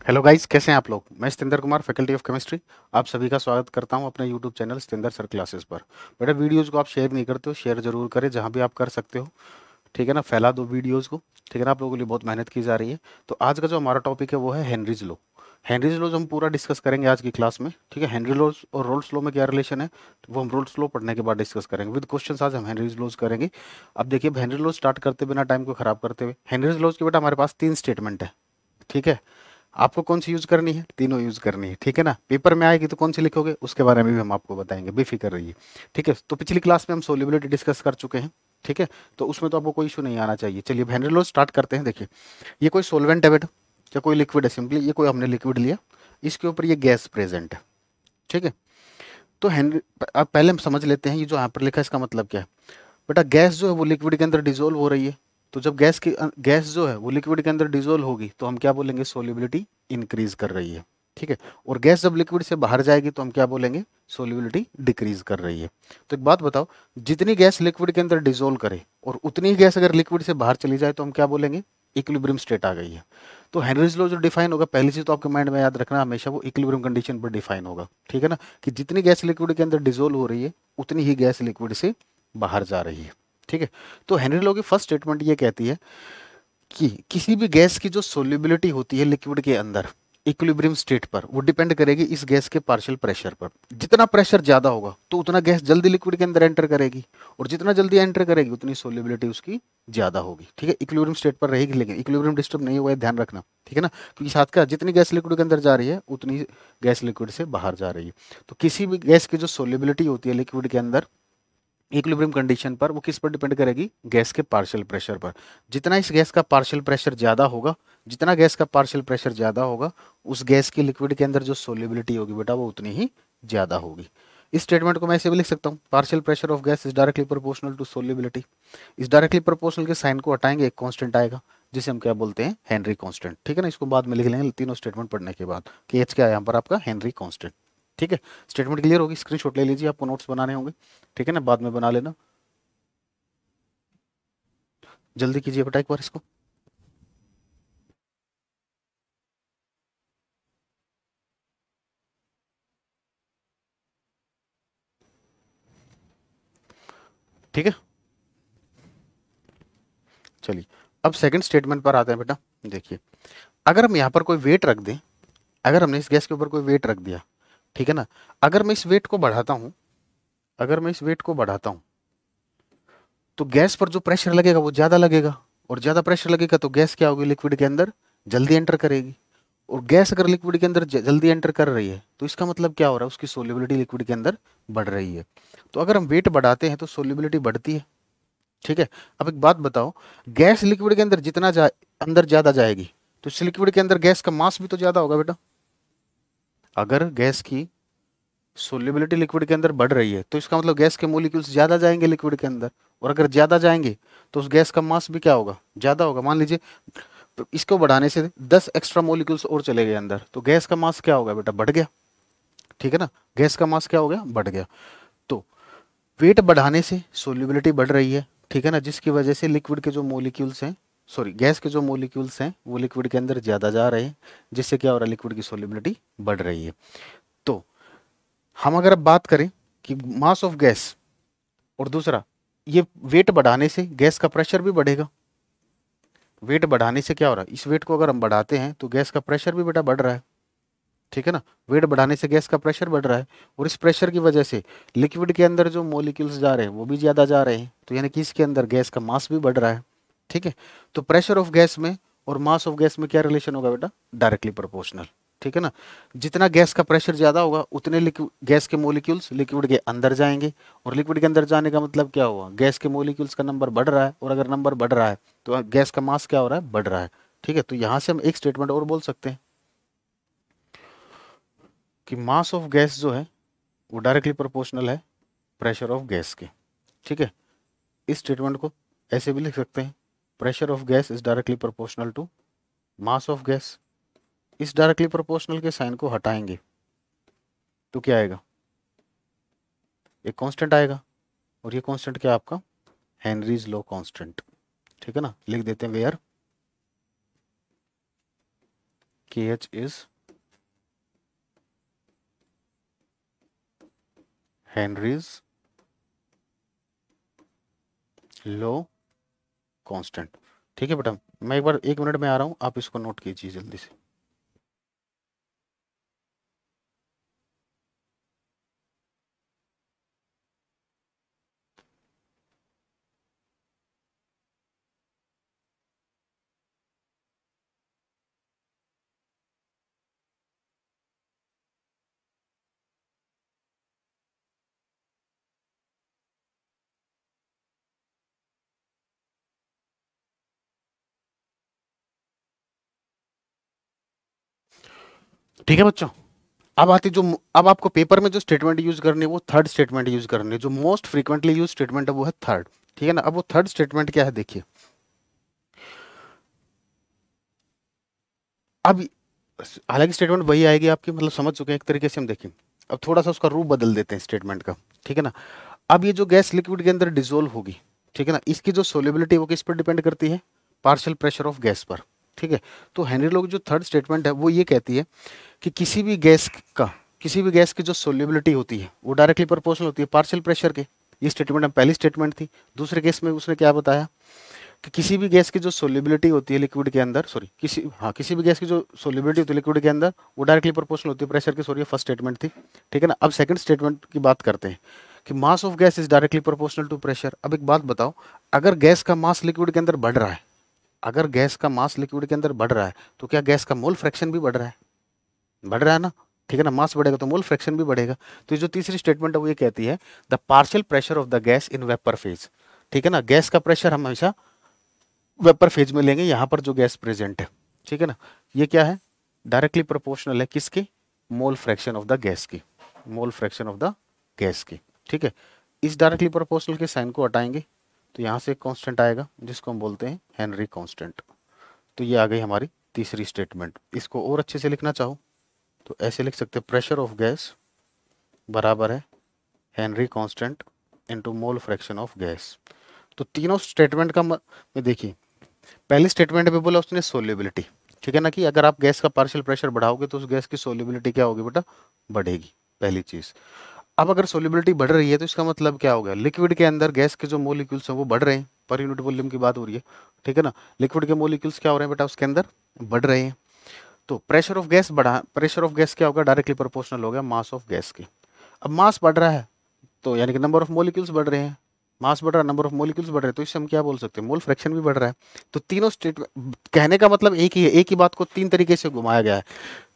Hello guys, कैसे हैं आप लोग। मैं Satinder Kumar, faculty of chemistry. आप सभी का स्वागत करता हूं अपने YouTube channel Satinder sir classes पर। बेटा, वीडियोस को आप शेयर नहीं करते हो, शेयर जरूर करें जहां भी आप कर सकते हो। ठीक है ना, फैला दो वीडियोस को। ठीक है ना, आप लोगों के लिए बहुत मेहनत की जा रही है। तो आज का जो हमारा टॉपिक है वो है हेनरीज लॉ। हेनरीज लॉ जो हम पूरा डिस्कस करेंगे आज की क्लास में। ठीक है, हेनरी लॉ और रोल्स लॉ में क्या रिलेशन है, तो वो हम रोल्स लॉ पढ़ने के बाद डिस्कस करेंगे विद क्वेश्चंस। आज हम हेनरीज लॉज करेंगे। अब देखिए, हेनरी लॉ स्टार्ट करते बिना टाइम को खराब करते हुए, हेनरीज लॉज के बेटा हमारे पास 3 स्टेटमेंट है। ठीक है, आपको कौन सी यूज करनी है, तीनों यूज करनी है। ठीक है ना, पेपर में आएगी तो कौन सी लिखोगे उसके बारे में भी हम आपको बताएंगे, बेफिक्र रहिए। ठीक है, तो पिछली क्लास में हम सोल्युबिलिटी डिस्कस कर चुके हैं। ठीक है, तो उसमें तो आपको कोई इशू नहीं आना चाहिए। चलिए अब हेनरी लॉ स्टार्ट करते हैं। देखिए, ये कोई सोलवेंट है बेटा, या कोई लिक्विड है। सिंपली ये कोई हमने लिक्विड लिया, इसके ऊपर ये गैस प्रेजेंट है। ठीक है, तो हेनरी, अब पहले हम समझ लेते हैं ये जो यहाँ पर लिखा है इसका मतलब क्या है। बेटा, गैस जो है वो लिक्विड के अंदर डिसोल्व हो रही है। तो जब गैस जो है वो लिक्विड के अंदर डिसोल्व होगी तो हम क्या बोलेंगे, सोल्युबिलिटी इंक्रीज कर रही है। ठीक है, और गैस जब लिक्विड से बाहर जाएगी तो हम क्या बोलेंगे, सोल्युबिलिटी डिक्रीज कर रही है। तो एक बात बताओ, जितनी गैस लिक्विड के अंदर डिसोल्व करे और उतनी ही गैस अगर लिक्विड से बाहर चली जाए तो हम क्या बोलेंगे, इक्विलिब्रियम स्टेट आ गई है। तो हेनरीज लॉ जो डिफाइन होगा, पहली चीज तो आपके माइंड में याद रखना हमेशा, वो इक्विलिब्रियम कंडीशन पर डिफाइन होगा। ठीक है ना, कि जितनी गैस लिक्विड के अंदर डिसोल्व हो रही है उतनी ही गैस लिक्विड से बाहर जा रही है। ठीक है, तो हेनरी लॉ की फर्स्ट स्टेटमेंट ये कहती है कि किसी भी गैस की जो सोल्यूबिलिटी होती है लिक्विड के अंदर इक्विलिब्रियम स्टेट पर, वो डिपेंड करेगी इस गैस के पार्शियल प्रेशर पर। जितना प्रेशर ज्यादा होगा तो उतना गैस जल्दी लिक्विड के अंदर एंटर करेगी, और जितना जल्दी एंटर करेगी उतनी सोल्यूबिलिटी उसकी ज्यादा होगी। ठीक है, इक्विलिब्रियम स्टेट पर रहेगी, लेकिन इक्विलिब्रियम डिस्टर्ब नहीं हुआ है, ध्यान रखना। ठीक है ना, क्योंकि साथ का जितनी गैस लिक्विड के अंदर जा रही है उतनी गैस लिक्विड से बाहर जा रही है। तो किसी भी गैस की जो सोल्यूबिलिटी होती है लिक्विड के अंदर इक्विलिब्रियम कंडीशन पर, वो किस पर डिपेंड करेगी, गैस के पार्शियल प्रेशर पर। जितना इस गैस का पार्शियल प्रेशर ज्यादा होगा, जितना गैस का पार्शियल प्रेशर ज्यादा होगा, उस गैस की लिक्विड के अंदर जो सोल्युबिलिटी होगी बेटा वो उतनी ही ज्यादा होगी। इस स्टेटमेंट को मैं ऐसे भी लिख सकता हूँ, partial pressure of gas is directly proportional to solubility. इस डायरेक्टली प्रोपोर्शनल के साइन को हटाएंगे, एक कांस्टेंट आएगा जिसे हम क्या बोलते हैं, हेनरी कांस्टेंट। ठीक है ना, इसको बाद में लिख लेंगे तीनों स्टेटमेंट पढ़ने के बाद कि एच क्या है यहाँ पर आपका, हेनरी कांस्टेंट। ठीक है, स्टेटमेंट क्लियर होगी, स्क्रीनशॉट ले लीजिए, आपको नोट्स बनाने होंगे। ठीक है ना, बाद में बना लेना, जल्दी कीजिए बेटा एक बार इसको। ठीक है, चलिए अब सेकंड स्टेटमेंट पर आते हैं बेटा। देखिए, अगर हम यहाँ पर कोई वेट रख दें, अगर हमने इस गैस के ऊपर कोई वेट रख दिया, ठीक है ना, अगर मैं इस वेट को बढ़ाता हूँ, अगर मैं इस वेट को बढ़ाता हूँ तो गैस पर जो प्रेशर लगेगा वो ज्यादा लगेगा, और ज्यादा प्रेशर लगेगा तो गैस क्या होगी, लिक्विड के अंदर जल्दी एंटर करेगी। और गैस अगर लिक्विड के अंदर जल्दी एंटर कर रही है तो इसका मतलब क्या हो रहा है, उसकी सोल्युबिलिटी लिक्विड के अंदर बढ़ रही है। तो अगर हम वेट बढ़ाते हैं तो सोल्युबिलिटी बढ़ती है। ठीक है, अब एक बात बताओ, गैस लिक्विड के अंदर जितना अंदर ज्यादा जाएगी तो इस लिक्विड के अंदर गैस का मास भी तो ज्यादा होगा बेटा। अगर गैस की सोल्युबिलिटी लिक्विड के अंदर बढ़ रही है तो इसका मतलब गैस के मोलिक्यूल्स ज्यादा जाएंगे लिक्विड के अंदर, और अगर ज्यादा जाएंगे तो उस गैस का मास भी क्या होगा, ज्यादा होगा। मान लीजिए तो इसको बढ़ाने से 10 एक्स्ट्रा मोलिक्यूल्स और चले गए अंदर, तो गैस का मास क्या होगा बेटा, बढ़ गया। ठीक है ना, गैस का मास क्या हो गया, बढ़ गया। तो वेट बढ़ाने से सोल्युबिलिटी बढ़ रही है। ठीक है ना, जिसकी वजह से लिक्विड के जो मोलिक्यूल्स हैं, सॉरी गैस के जो मोलिक्यूल्स हैं वो लिक्विड के अंदर ज्यादा जा रहे हैं, जिससे क्या हो रहा है, लिक्विड की सोल्युबिलिटी बढ़ रही है। तो हम अगर अब बात करें कि मास ऑफ गैस, और दूसरा ये वेट बढ़ाने से गैस का प्रेशर भी बढ़ेगा। वेट बढ़ाने से क्या हो रहा है, इस वेट को अगर हम बढ़ाते हैं तो गैस का प्रेशर भी बेटा बढ़ रहा है। ठीक है ना, वेट बढ़ाने से गैस का प्रेशर बढ़ रहा है, और इस प्रेशर की वजह से लिक्विड के अंदर जो मॉलिक्यूल्स जा रहे हैं वो भी ज्यादा जा रहे हैं, तो यानी कि इसके अंदर गैस का मास भी बढ़ रहा है। ठीक है, तो प्रेशर ऑफ गैस में और मास ऑफ गैस में क्या रिलेशन होगा बेटा, डायरेक्टली प्रोपोर्शनल। ठीक है ना, जितना गैस का प्रेशर ज्यादा होगा उतने गैस के मोलिक्यूल्स लिक्विड के अंदर जाएंगे, और लिक्विड के अंदर जाने का मतलब क्या हुआ, गैस के मोलिक्यूल्स का नंबर बढ़ रहा है, और अगर नंबर बढ़ रहा है तो गैस का मास क्या हो रहा है, बढ़ रहा है। ठीक है, तो यहां से हम एक स्टेटमेंट और बोल सकते हैं कि मास ऑफ गैस जो है वो डायरेक्टली प्रोपोर्शनल है प्रेशर ऑफ गैस के। ठीक है, इस स्टेटमेंट को ऐसे भी लिख सकते हैं, pressure of gas is directly proportional to mass of gas. इस डायरेक्टली प्रोपोर्शनल के साइन को हटाएंगे तो क्या आएगा, एक कांस्टेंट आएगा, और ये कांस्टेंट क्या है आपका, हेनरीज लॉ कांस्टेंट। ठीक है ना, लिख देते हैं where KH is Henry's law constant. ठीक है बेटा, मैं एक बार 1 मिनट में आ रहा हूँ, आप इसको नोट कीजिए जल्दी से। ठीक है बच्चों, अब आती जो, अब आपको पेपर में जो स्टेटमेंट यूज करनी है वो थर्ड स्टेटमेंट यूज करनी है। जो मोस्ट फ्रीक्वेंटली यूज स्टेटमेंट है वो है थर्ड। ठीक है ना। अब वो थर्ड स्टेटमेंट क्या है देखिए। अब हालांकि स्टेटमेंट वही आएगी आपकी, मतलब समझ चुके हैं एक तरीके से हम देखें। अब थोड़ा सा उसका रूप बदल देते हैं स्टेटमेंट का। ठीक है ना। अब ये जो गैस लिक्विड के अंदर डिसोल्व होगी, ठीक है ना, इसकी जो सोल्युबिलिटी वो किस पर डिपेंड करती है? पार्शियल प्रेशर ऑफ गैस पर। ठीक है। तो हेनरी लॉ की जो थर्ड स्टेटमेंट है वो ये कहती है कि किसी भी गैस की जो सोल्युबिलिटी होती है वो डायरेक्टली प्रोपोर्शनल होती है पार्शियल प्रेशर के। ये स्टेटमेंट में पहली स्टेटमेंट थी। दूसरे केस में उसने क्या बताया कि किसी भी गैस की जो सोल्युबिलिटी होती है लिक्विड के अंदर, सॉरी किसी भी गैस की जो सोल्युबिलिटी होती है लिक्विड के अंदर वो डायरेक्टली प्रोपोर्शनल होती है प्रेशर के। सॉरी, फर्स्ट स्टेटमेंट थी। ठीक है ना। अब सेकंड स्टेटमेंट की बात करते हैं कि mass of gas is directly proportional to pressure. अब एक बात बताओ, अगर गैस का मास लिक्विड के अंदर बढ़ रहा है, अगर गैस का मास लिक्विड के अंदर बढ़ रहा है तो क्या गैस का मोल फ्रैक्शन भी बढ़ रहा है? बढ़ रहा है ना। ठीक है ना। मास बढ़ेगा तो मोल फ्रैक्शन भी बढ़ेगा। तो ये जो तीसरी स्टेटमेंट है वो ये कहती है the partial pressure of the gas in vapour phase. ठीक है ना। गैस का प्रेशर हम हमेशा वेपर फेज में लेंगे, यहाँ पर जो गैस प्रेजेंट है। ठीक है ना। ये क्या है? डायरेक्टली प्रोपोर्शनल है किसकी? Mole fraction of the gas की। Mole fraction of the gas की। ठीक है। इस डायरेक्टली प्रोपोर्शनल के साइन को हटाएंगे तो यहाँ से एक कांस्टेंट आएगा जिसको हम बोलते हैं हेनरी कांस्टेंट। तो ये आ गई हमारी तीसरी स्टेटमेंट। इसको और अच्छे से लिखना चाहो तो ऐसे लिख सकते हैं, प्रेशर ऑफ गैस बराबर है Henry constant into mole fraction of gas. तो तीनों स्टेटमेंट का में देखिए, पहली स्टेटमेंट में बोला उसने सोल्युबिलिटी। ठीक है ना, कि अगर आप गैस का पार्शियल प्रेशर बढ़ाओगे तो उस गैस की सोल्युबिलिटी क्या होगी बेटा? बढ़ेगी, पहली चीज। अब अगर सोल्युबिलिटी बढ़ रही है तो इसका मतलब क्या हो गया? लिक्विड के अंदर गैस के जो मोलिक्यूल्स हैं वो बढ़ रहे हैं, पर यूनिट वॉल्यूम की बात हो रही है। ठीक है ना। लिक्विड के मोलिक्यूल्स क्या हो रहे हैं बेटा? उसके अंदर बढ़ रहे हैं। तो प्रेशर ऑफ गैस बढ़ा, प्रेशर ऑफ गैस क्या होगा? डायरेक्टली प्रोपोर्शनल हो गया मास ऑफ गैस के। अब मास बढ़ रहा है तो यानी कि नंबर ऑफ मोलिक्यूल्स बढ़ रहे हैं। मास बढ़ रहा है, नंबर ऑफ मोलिक्यूल्स बढ़ रहे हैं, तो इससे हम क्या बोल सकते हैं? मोल फ्रैक्शन भी बढ़ रहा है। तो तीनों स्टेट, कहने का मतलब एक ही है, एक ही बात को तीन तरीके से घुमाया गया है।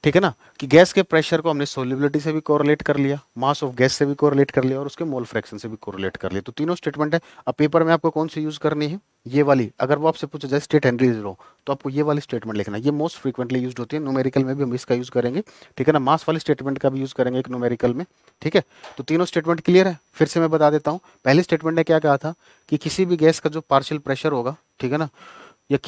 ठीक है ना, कि गैस के प्रेशर को हमने सोल्युबिलिटी से भी कोरिलेट कर लिया, मास ऑफ गैस से भी कोरिलेट कर लिया और उसके मोल फ्रैक्शन से भी कोरिलेट कर लिया। तो तीनों स्टेटमेंट है। अब पेपर में आपको कौन सी यूज करनी है? ये वाली। अगर वो आपसे पूछे जाए स्टेट हेनरी लॉ तो आपको ये वाली स्टेटमेंट लिखना है। ये मोस्ट फ्रीक्वेंटली यूज होती है, न्यूमेरिकल में भी हम इसका यूज करेंगे। ठीक है ना। मास वाली स्टेटमेंट का भी यूज करेंगे एक न्यूमेरिकल में। ठीक है। तो तीनों स्टेटमेंट क्लियर है। फिर से मैं बता देता हूँ। पहली स्टेटमेंट ने क्या कहा था कि किसी भी गैस का जो पार्शियल प्रेशर होगा, ठीक है ना, या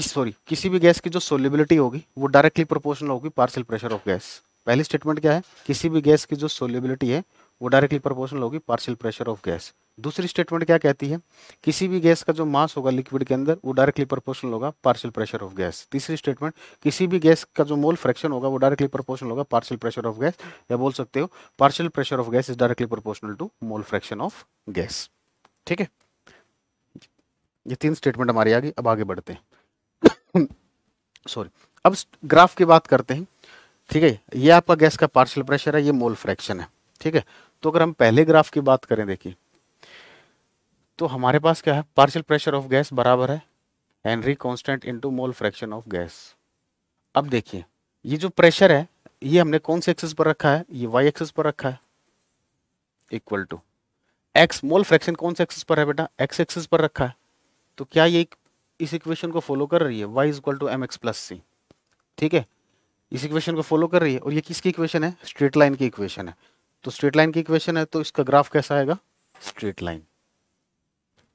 किसी भी गैस की जो सोल्युबिलिटी होगी वो डायरेक्टली प्रोपोर्शनल होगी पार्शियल प्रेशर ऑफ गैस। पहली स्टेटमेंट क्या है? किसी भी गैस की जो सोल्युबिलिटी है वो डायरेक्टली प्रोपोर्शनल होगी पार्शियल प्रेशर ऑफ गैस। दूसरी स्टेटमेंट क्या कहती है? किसी भी गैस का जो मास होगा लिक्विड के अंदर वो डायरेक्टली प्रोपोर्शनल होगा पार्शियल प्रेशर ऑफ गैस। तीसरी स्टेटमेंट, किसी भी गैस का जो मोल फ्रैक्शन होगा वो डायरेक्टली प्रोपोर्शनल होगा पार्शियल प्रेशर ऑफ गैस, या बोल सकते हो partial pressure of gas is directly proportional to mole fraction of gas. ठीक है। ये तीन स्टेटमेंट हमारी आ गई। अब आगे बढ़ते हैं। सॉरी, अब ग्राफ की बात करते हैं। ठीक है। ये आपका गैस का पार्शियल प्रेशर है, ये मोल फ्रैक्शन है। ठीक है। तो अगर हम पहले ग्राफ की बात करें, देखिए, तो हमारे पास क्या है? पार्शियल प्रेशर ऑफ गैस बराबर है Henry constant into mole fraction of gas. अब देखिए, ये जो प्रेशर है ये हमने कौन से एक्सिस पर रखा है? ये वाई एक्सिस पर रखा है, equal to X. Mole fraction कौन से एक्सिस पर है बेटा? एक्स एक्सिस पर रखा है। तो क्या ये इस इक्वेशन को फॉलो कर रही है? Y is equal to m x plus c. ठीक है। इस इक्वेशन को फॉलो कर रही है। और ये किसकी इक्वेशन है? स्ट्रेट लाइन की इक्वेशन है। तो स्ट्रेट लाइन की इक्वेशन है तो इसका ग्राफ कैसा आएगा? Straight line.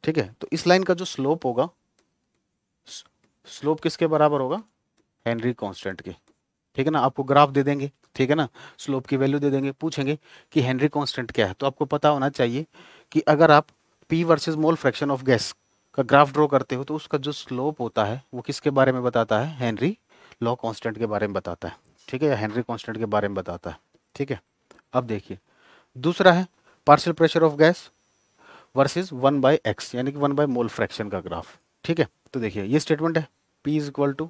ठीक है। तो इस लाइन का जो स्लोप होगा, स्लोप किसके बराबर होगा? हेनरी कांस्टेंट के। ठीक है ना। आपको ग्राफ दे देंगे, ठीक है ना, स्लोप की वैल्यू दे देंगे, पूछेंगे कि हेनरी कांस्टेंट क्या है, तो आपको पता होना चाहिए कि अगर आप P versus mole fraction of gas का ग्राफ ड्रॉ करते हो तो उसका जो स्लोप होता है वो किसके बारे में बताता है? हेनरी लॉ कांस्टेंट के बारे में बताता है। ठीक है, या हेनरी कांस्टेंट के बारे में बताता है। ठीक है, अब देखिए दूसरा है partial pressure of gas versus 1/x, यानी कि 1 बाय मोल फ्रैक्शन का ग्राफ। ठीक है, तो देखिए ये स्टेटमेंट है P is equal to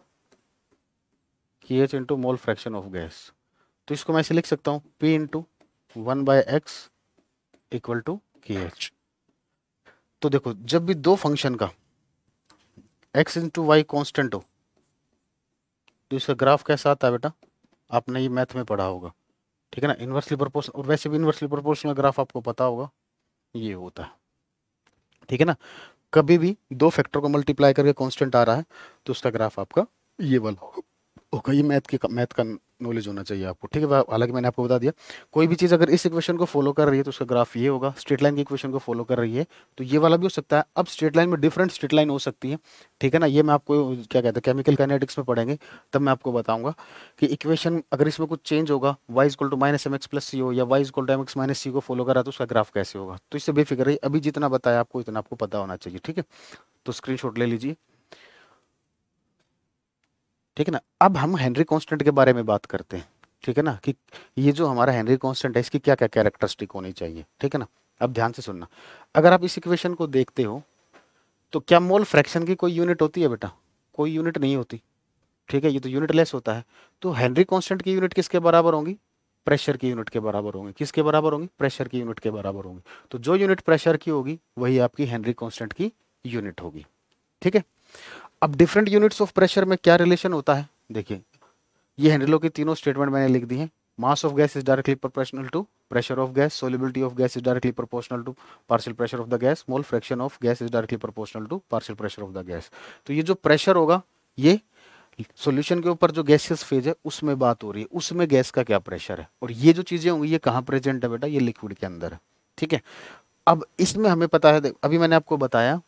K H into mole fraction of gas. तो इसको मैं ऐसे लिख सकता हूँ P into 1/x equal to K H. तो देखो जब भी दो फंक्शन का x इंटू वाई कॉन्स्टेंट हो तो इसका ग्राफ कैसा आता है बेटा, आपने ये मैथ में पढ़ा होगा। ठीक है ना, इन्वर्सली प्रोपोर्शनल, और वैसे भी इन्वर्सली प्रोपोर्शनल ग्राफ आपको पता होगा ये होता है। ठीक है ना, कभी भी दो फैक्टर को मल्टीप्लाई करके कांस्टेंट आ रहा है तो उसका ग्राफ आपका ये वाला होगा। ये मैथ का नॉलेज होना चाहिए आपको। ठीक है, हालांकि मैंने आपको बता दिया कोई भी चीज़ अगर इस इक्वेशन को फॉलो कर रही है तो उसका ग्राफ ये होगा। स्ट्रेट लाइन की इक्वेशन को फॉलो कर रही है तो ये वाला भी हो सकता है। अब स्ट्रेट लाइन में डिफरेंट स्ट्रेट लाइन हो सकती है। ठीक है ना, ये मैं आपको क्या कहते हैं केमिकल काइनेटिक्स में पढ़ेंगे, तब मैं आपको बताऊंगा कि इक्वेशन अगर इसमें कुछ चेंज होगा, y equal to minus m x plus c हो या y equal to m x minus c को फॉलो करा तो उसका ग्राफ कैसे होगा। तो इससे बेफिक्र रहिए, अभी जितना बताया आपको इतना आपको पता होना चाहिए। ठीक है, तो स्क्रीनशॉट ले लीजिए। ठीक है ना, अब हम हेनरी कांस्टेंट के बारे में बात करते हैं। ठीक है ना, कि ये जो हमारा हेनरी कांस्टेंट है इसकी क्या क्या कैरेक्टरिस्टिक होनी चाहिए। ठीक है ना, अब ध्यान से सुनना, अगर आप इस इक्वेशन को देखते हो तो क्या मोल फ्रैक्शन की कोई यूनिट होती है बेटा, कोई यूनिट नहीं होती। ठीक है, ये तो यूनिट लेस होता है। तो हेनरी कांस्टेंट की यूनिट किसके बराबर होंगी, प्रेशर की यूनिट के बराबर होंगी। किसके बराबर होंगी, प्रेशर की यूनिट के बराबर होंगी। तो जो यूनिट प्रेशर की होगी वही आपकी हेनरी कांस्टेंट की यूनिट होगी। ठीक है, अब डिफरेंट यूनिट्स ऑफ प्रेशर में क्या रिलेशन होता है, देखिए ये हेनरी लॉ की तीनों स्टेटमेंट मैंने लिख दी है। Mass of gas is directly proportional to pressure of gas, solubility of gas is directly proportional to partial pressure of the gas, mole fraction of gas is directly proportional to partial pressure of the gas. तो ये जो pressure होगा ये solution के ऊपर जो gaseous phase है उसमें बात हो रही है, उसमें गैस का क्या प्रेशर है, और ये जो चीजें होंगी ये कहाँ प्रेजेंट है बेटा, ये लिक्विड के अंदर है। ठीक है, अब इसमें हमें पता है, अभी मैंने आपको बताया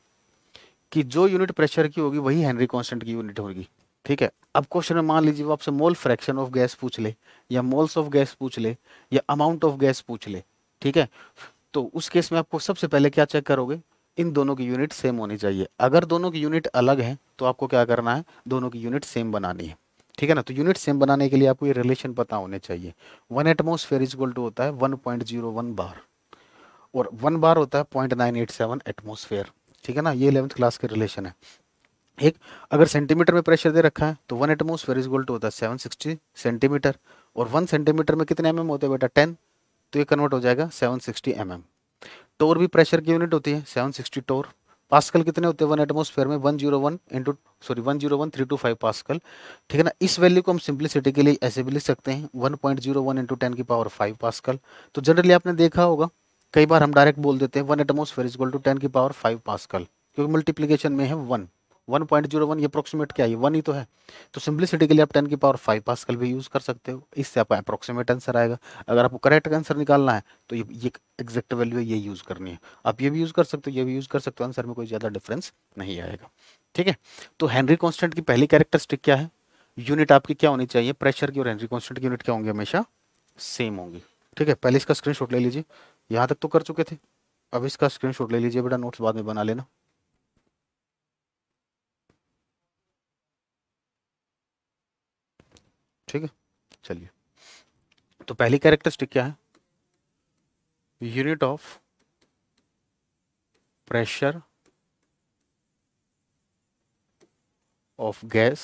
कि जो यूनिट प्रेशर की होगी वही हेनरी कांस्टेंट की यूनिट होगी। ठीक है, अब क्वेश्चन में मान लीजिए वो आपसे मोल फ्रैक्शन ऑफ गैस पूछ ले या मोल्स ऑफ गैस पूछ ले या अमाउंट ऑफ गैस पूछ ले। ठीक है, तो उस केस में आपको सबसे पहले क्या चेक करोगे, इन दोनों की यूनिट सेम होनी चाहिए। अगर दोनों की यूनिट अलग है तो आपको क्या करना है, दोनों की यूनिट सेम बनानी है। ठीक है ना, तो यूनिट सेम बनाने के लिए आपको ये रिलेशन पता होने चाहिए। 1 एटमोसफेयर इज इक्वल टू होता है 1.01 बार और 1 बार होता है 0.987 एटमोसफेयर। ठीक है ना, ये 11th क्लास के रिलेशन है। एक अगर सेंटीमीटर में प्रेशर दे रखा है तो 1 एटमोसफेयर इज इक्वल टू होता है 760 सेंटीमीटर, और 1 सेंटीमीटर में कितने एमएम होते हैं बेटा 10, तो ये कन्वर्ट हो जाएगा 760 एमएम। टोर भी प्रेशर की यूनिट होती है 760 टोर। पास्कल कितने होते हैं 1 एटमोसफेयर में 101 इंटू सॉरी 101,325 पास्कल। ठीक है ना, इस वैल्यू को हम सिंप्लिसिटी के लिए ऐसे भी लिख सकते हैं 1.01 इंटू 10⁵ पास्कल। तो जनरली आपने देखा होगा कई बार हम डायरेक्ट बोल देते हैं 1 atmosphere is equal to 10⁵ pascal, क्योंकि मल्टीप्लीकेशन में है 1 1.01, ये अप्रोक्सीमेट क्या है, 1 ही तो है। तो सिंप्लिसिटी के लिए आप 10⁵ पास्कल भी यूज कर सकते हो, इससे आपका अप्रोक्सीमेट आंसर आएगा। अगर आपको करेक्ट आंसर निकालना है तो ये एग्जैक्ट वैल्यू है, ये यूज करनी है। आप ये भी यूज कर सकते हो, ये भी यूज कर सकते हो, आंसर में कोई ज्यादा डिफरेंस नहीं आएगा। ठीक है, तो हेनरी कांस्टेंट की पहली कैरेक्टरिस्टिक क्या है, यूनिट आपकी क्या होनी चाहिए, प्रेशर की और हेनरी कांस्टेंट की यूनिट क्या होंगी, हमेशा सेम होंगी। ठीक है, पहले इसका स्क्रीनशॉट ले लीजिए, यहाँ तक तो कर चुके थे, अब इसका स्क्रीनशॉट ले लीजिए बेटा, नोट्स बाद में बना लेना। ठीक है, चलिए, तो पहली कैरेक्टरिस्टिक क्या है, unit of pressure of gas,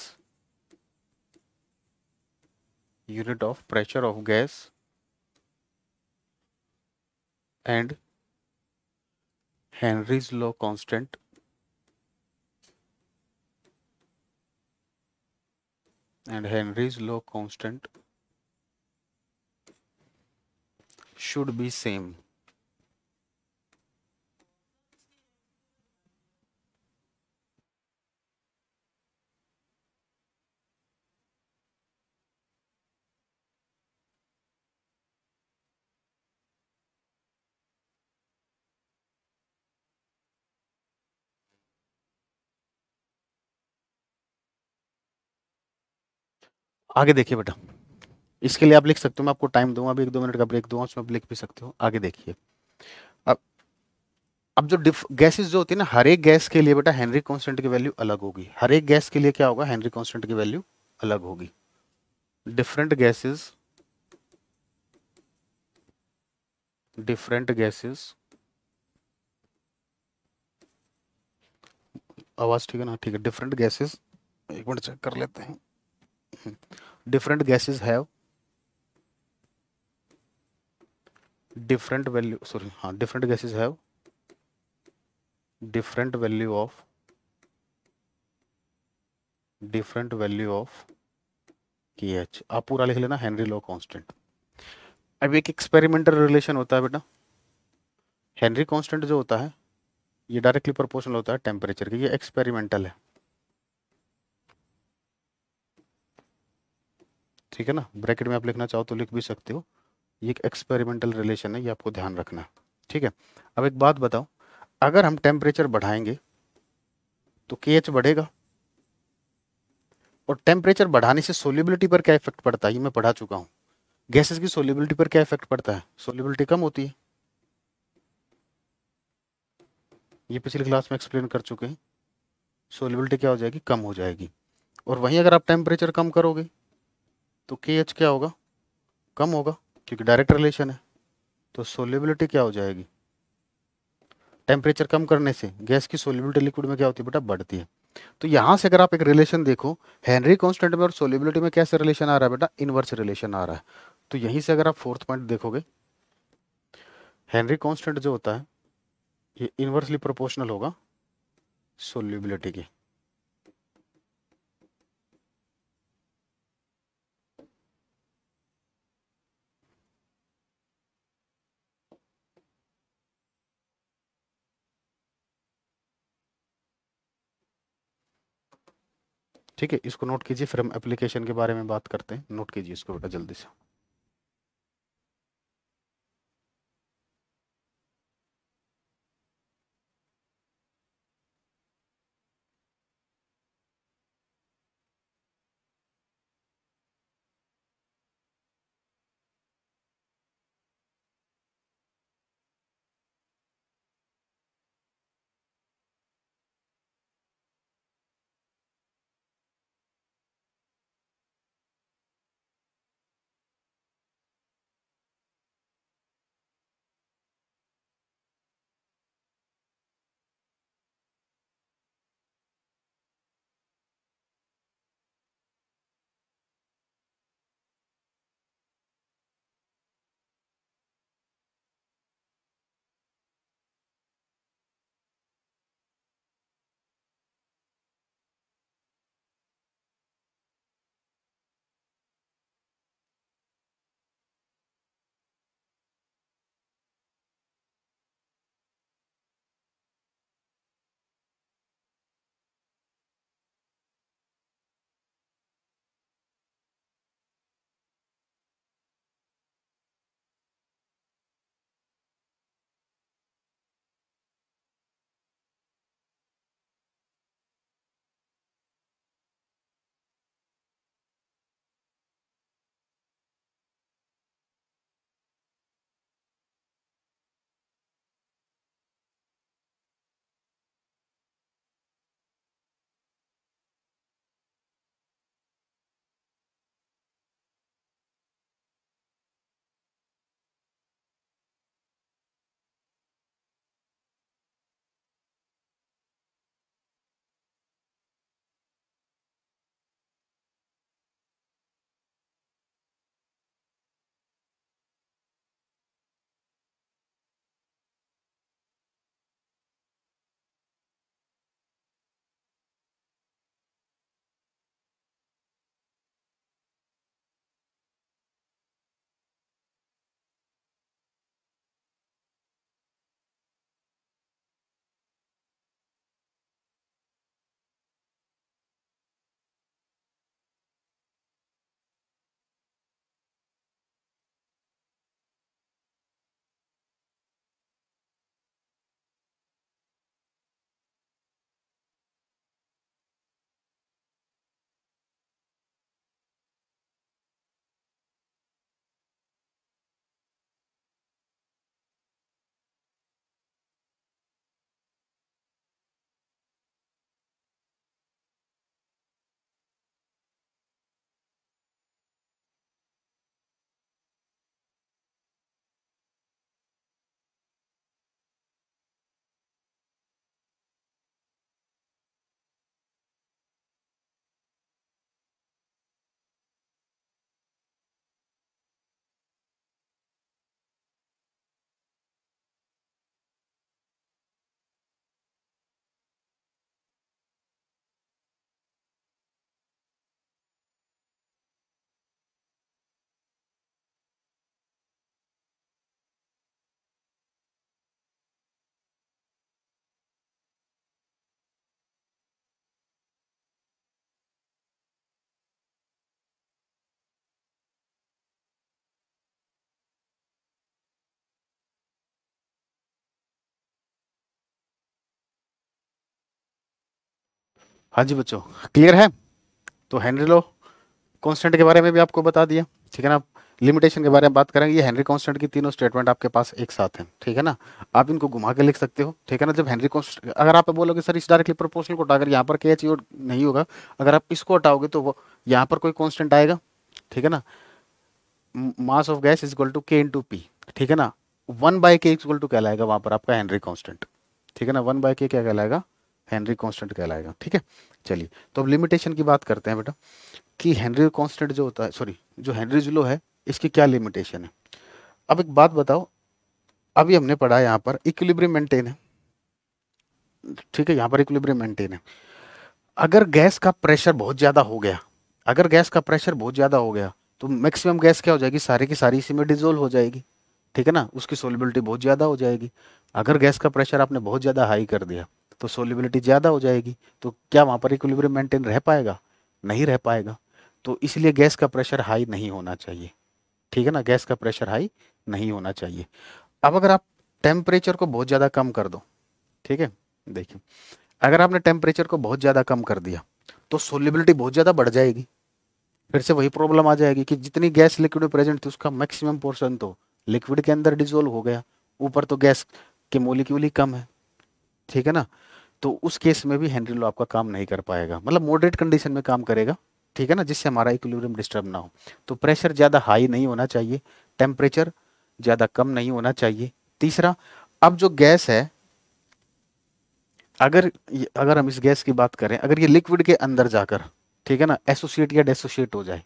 unit of pressure of gas and Henrys law constant and Henry's law constant should be same. आगे देखिए बेटा, इसके लिए आप लिख सकते हो, मैं आपको टाइम दूंगा, अभी 1-2 मिनट का ब्रेक दूंगा, उसमें आप लिख भी सकते हो। आगे देखिए, अब अब जो गैसेस जो होती है ना, हर एक गैस के लिए बेटा हेनरी कांस्टेंट की वैल्यू अलग होगी। हर एक गैस के लिए क्या होगा, हेनरी कांस्टेंट की वैल्यू अलग होगी। डिफरेंट गैसेस, आवाज ठीक है ना? ठीक है, डिफरेंट गैसेस, एक मिनट चेक कर लेते हैं। Different gases have different value, sorry हाँ, different gases have different value of different value of K H. आप पूरा लिख लेना, हेनरी लॉ कांस्टेंट। अब एक एक्सपेरिमेंटल रिलेशन होता है बेटा, हेनरी कांस्टेंट जो होता है ये डायरेक्टली प्रोपोर्शनल होता है टेम्परेचर के, ये एक्सपेरिमेंटल है, ठीक है ना? ब्रैकेट में आप लिखना चाहो तो लिख भी सकते हो, ये एक एक्सपेरिमेंटल रिलेशन है, ये आपको ध्यान रखना है, ठीक है? अब एक बात बताओ, अगर हम टेम्परेचर बढ़ाएंगे तो केएच बढ़ेगा, और टेम्परेचर बढ़ाने से सोल्यूबिलिटी पर क्या इफेक्ट पड़ता है ये मैं पढ़ा चुका हूँ। गैसेस की सोल्यूबिलिटी पर क्या इफेक्ट पड़ता है? सोल्यूबिलिटी कम होती है, ये पिछली क्लास में एक्सप्लेन कर चुके हैं। सोल्यूबिलिटी क्या हो जाएगी? कम हो जाएगी। और वहीं अगर आप टेम्परेचर कम करोगे तो केएच क्या होगा? कम होगा, क्योंकि डायरेक्ट रिलेशन है। तो सोल्यूबिलिटी क्या हो जाएगी? टेम्परेचर कम करने से गैस की सोल्यूबिलिटी लिक्विड में क्या होती है बेटा? बढ़ती है। तो यहां से अगर आप एक रिलेशन देखो, हेनरी कांस्टेंट में और सोल्यूबिलिटी में कैसे रिलेशन आ रहा है बेटा? इनवर्स रिलेशन आ रहा है। तो यहीं से अगर आप फोर्थ पॉइंट देखोगे, हेनरी कांस्टेंट जो होता है ये इनवर्सली प्रोपोर्शनल होगा सोल्यूबिलिटी के। ठीक है, इसको नोट कीजिए, फिर हम एप्लीकेशन के बारे में बात करते हैं। नोट कीजिए इसको बेटा जल्दी से। हाँ जी बच्चों, क्लियर है। तो हेनरी लॉ कांस्टेंट के बारे में भी आपको बता दिया, ठीक है ना। लिमिटेशन के बारे में बात करेंगे। ये हेनरी कांस्टेंट की तीनों स्टेटमेंट आपके पास एक साथ हैं, ठीक है ना। आप इनको घुमा के लिख सकते हो, ठीक है ना। जब हेनरी कांस्टेंट, अगर आप बोलोगे सर इस डायरेक्टली प्रोपोर्शनल को हटाकर यहाँ पर के एच नहीं होगा, अगर आप इसको हटाओगे तो वो यहाँ पर कोई कांस्टेंट आएगा, ठीक है ना। Mass of gas is equal to K into P, ठीक है ना। 1/k इक्वल टू कहलाएगा वहां पर आपका हेनरी कांस्टेंट, ठीक है ना। 1/k क्या कहलाएगा, हेनरी कांस्टेंट कहलाएगा, ठीक है। चलिए, तो अब लिमिटेशन की बात करते हैं बेटा, कि हेनरी कांस्टेंट जो होता है, सॉरी जो हेनरीज लॉ है, इसकी क्या लिमिटेशन है। अब एक बात बताओ, अभी हमने पढ़ा यहाँ पर इक्विलिब्रियम मेंटेन है, ठीक है, यहाँ पर इक्विलिब्रियम मेंटेन है। अगर गैस का प्रेशर बहुत ज़्यादा हो गया, अगर गैस का प्रेशर बहुत ज़्यादा हो गया, तो मैक्सिमम गैस क्या हो जाएगी, सारी की सारी इसी में डिजोल्व हो जाएगी, ठीक है ना। उसकी सोलिबिलिटी बहुत ज़्यादा हो जाएगी। अगर गैस का प्रेशर आपने बहुत ज़्यादा हाई कर दिया तो सोलिबिलिटी ज़्यादा हो जाएगी, तो क्या वहाँ पर इक्विलिब्रियम मेंटेन रह पाएगा, नहीं रह पाएगा। तो इसलिए गैस का प्रेशर हाई नहीं होना चाहिए, ठीक है ना। गैस का प्रेशर हाई नहीं होना चाहिए। अब अगर आप टेम्परेचर को बहुत ज़्यादा कम कर दो, ठीक है, देखिए अगर आपने टेम्परेचर को बहुत ज़्यादा कम कर दिया तो सोलिबिलिटी बहुत ज़्यादा बढ़ जाएगी। फिर से वही प्रॉब्लम आ जाएगी कि जितनी गैस लिक्विड में प्रेजेंट थी उसका मैक्सिमम पोर्शन तो लिक्विड के अंदर डिजोल्व हो गया, ऊपर तो गैस के मोलिक्यूल ही कम है, ठीक है ना। तो उस केस में भी हेनरी लॉ आपका काम नहीं कर पाएगा, मतलब मॉडरेट कंडीशन में काम करेगा, ठीक है ना, जिससे हमारा इक्विलिब्रियम डिस्टर्ब ना हो। तो प्रेशर ज़्यादा हाई नहीं होना चाहिए, टेम्परेचर ज़्यादा कम नहीं होना चाहिए। तीसरा, अब जो गैस है, अगर हम इस गैस की बात करें, अगर ये लिक्विड के अंदर जाकर, ठीक है ना, एसोसिएट या डेसोसिएट हो जाए,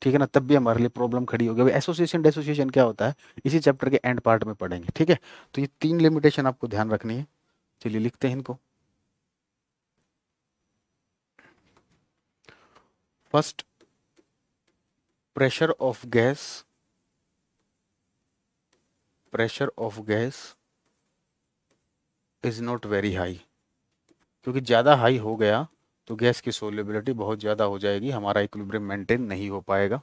ठीक है ना, तब भी हमारे लिए प्रॉब्लम खड़ी होगी। अभी एसोसिएशन डेसोसिएशन क्या होता है इसी चैप्टर के एंड पार्ट में पढ़ेंगे, ठीक है। तो ये तीन लिमिटेशन आपको ध्यान रखनी है। चलिए लिखते हैं इनको। First, pressure of gas, pressure of gas is not very high, क्योंकि ज़्यादा हाई हो गया तो गैस की सोलिबिलिटी बहुत ज़्यादा हो जाएगी, हमारा इक्विलिब्रियम मेंटेन नहीं हो पाएगा।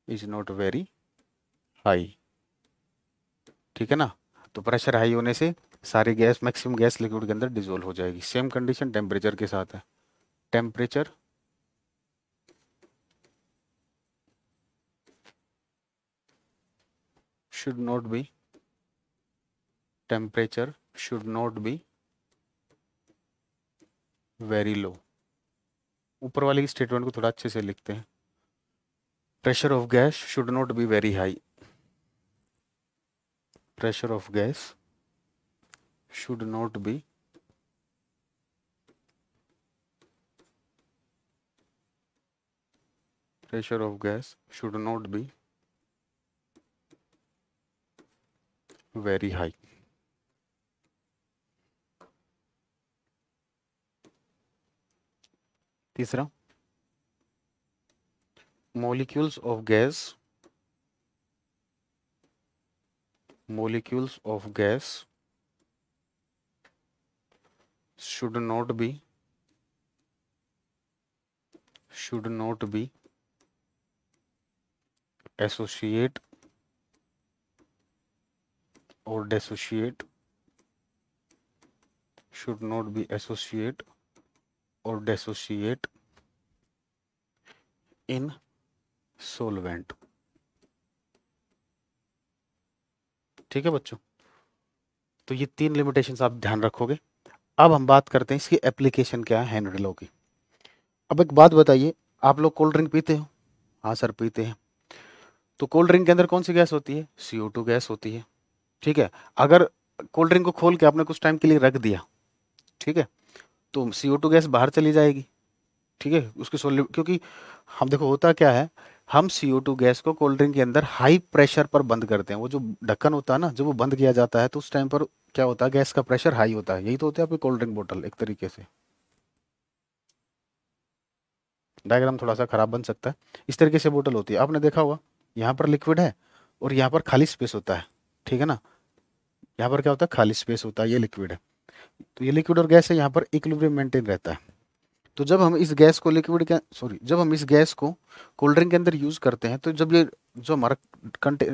इज नॉट वेरी हाई, ठीक है ना। तो प्रेशर हाई होने से सारी गैस, मैक्सिमम गैस लिक्विड के अंदर डिजोल्व हो जाएगी। सेम कंडीशन टेम्परेचर के साथ है। Temperature should not be, temperature should not be very low। ऊपर वाली स्टेटमेंट को थोड़ा अच्छे से लिखते हैं। Pressure of gas should not be very high, pressure of gas should not be pressure of gas should not be very high। तीसरा, molecules of gas, molecules of gas should not be associate or dissociate, should not be associate or dissociate in solvent, ठीक है बच्चों। तो ये तीन limitations आप ध्यान रखोगे। अब हम बात करते हैं इसकी एप्लीकेशन क्या है हेनरी लॉ की। अब एक बात बताइए, आप लोग कोल्ड ड्रिंक पीते हो? हाँ सर पीते हैं। तो कोल्ड ड्रिंक के अंदर कौन सी गैस होती है? CO2 गैस होती है, ठीक है। अगर कोल्ड ड्रिंक को खोल के आपने कुछ टाइम के लिए रख दिया, ठीक है, तो CO2 गैस बाहर चली जाएगी, ठीक है, उसकी सोल्यूट, क्योंकि हम देखो होता क्या है, हम CO2 गैस को कोल्ड ड्रिंक के अंदर हाई प्रेशर पर बंद करते हैं। वो जो ढक्कन होता है ना, जब वो बंद किया जाता है तो उस टाइम पर क्या होता है, गैस का प्रेशर हाई होता है। यही तो होता है आपकी कोल्ड ड्रिंक बोतल एक तरीके से। डायग्राम थोड़ा सा खराब बन सकता है। इस तरीके से बोतल होती है, आपने देखा होगा, यहाँ पर लिक्विड है और यहाँ पर खाली स्पेस होता है, ठीक है ना। यहाँ पर क्या होता है, खाली स्पेस होता है, ये लिक्विड है। तो ये लिक्विड और गैस है, यहाँ पर इक्विलिब्रियम मेंटेन रहता है। तो जब हम इस गैस को लिक्विड के, सॉरी, जब हम इस गैस को कोल्ड ड्रिंक के अंदर यूज करते हैं, तो जब ये जो हमारा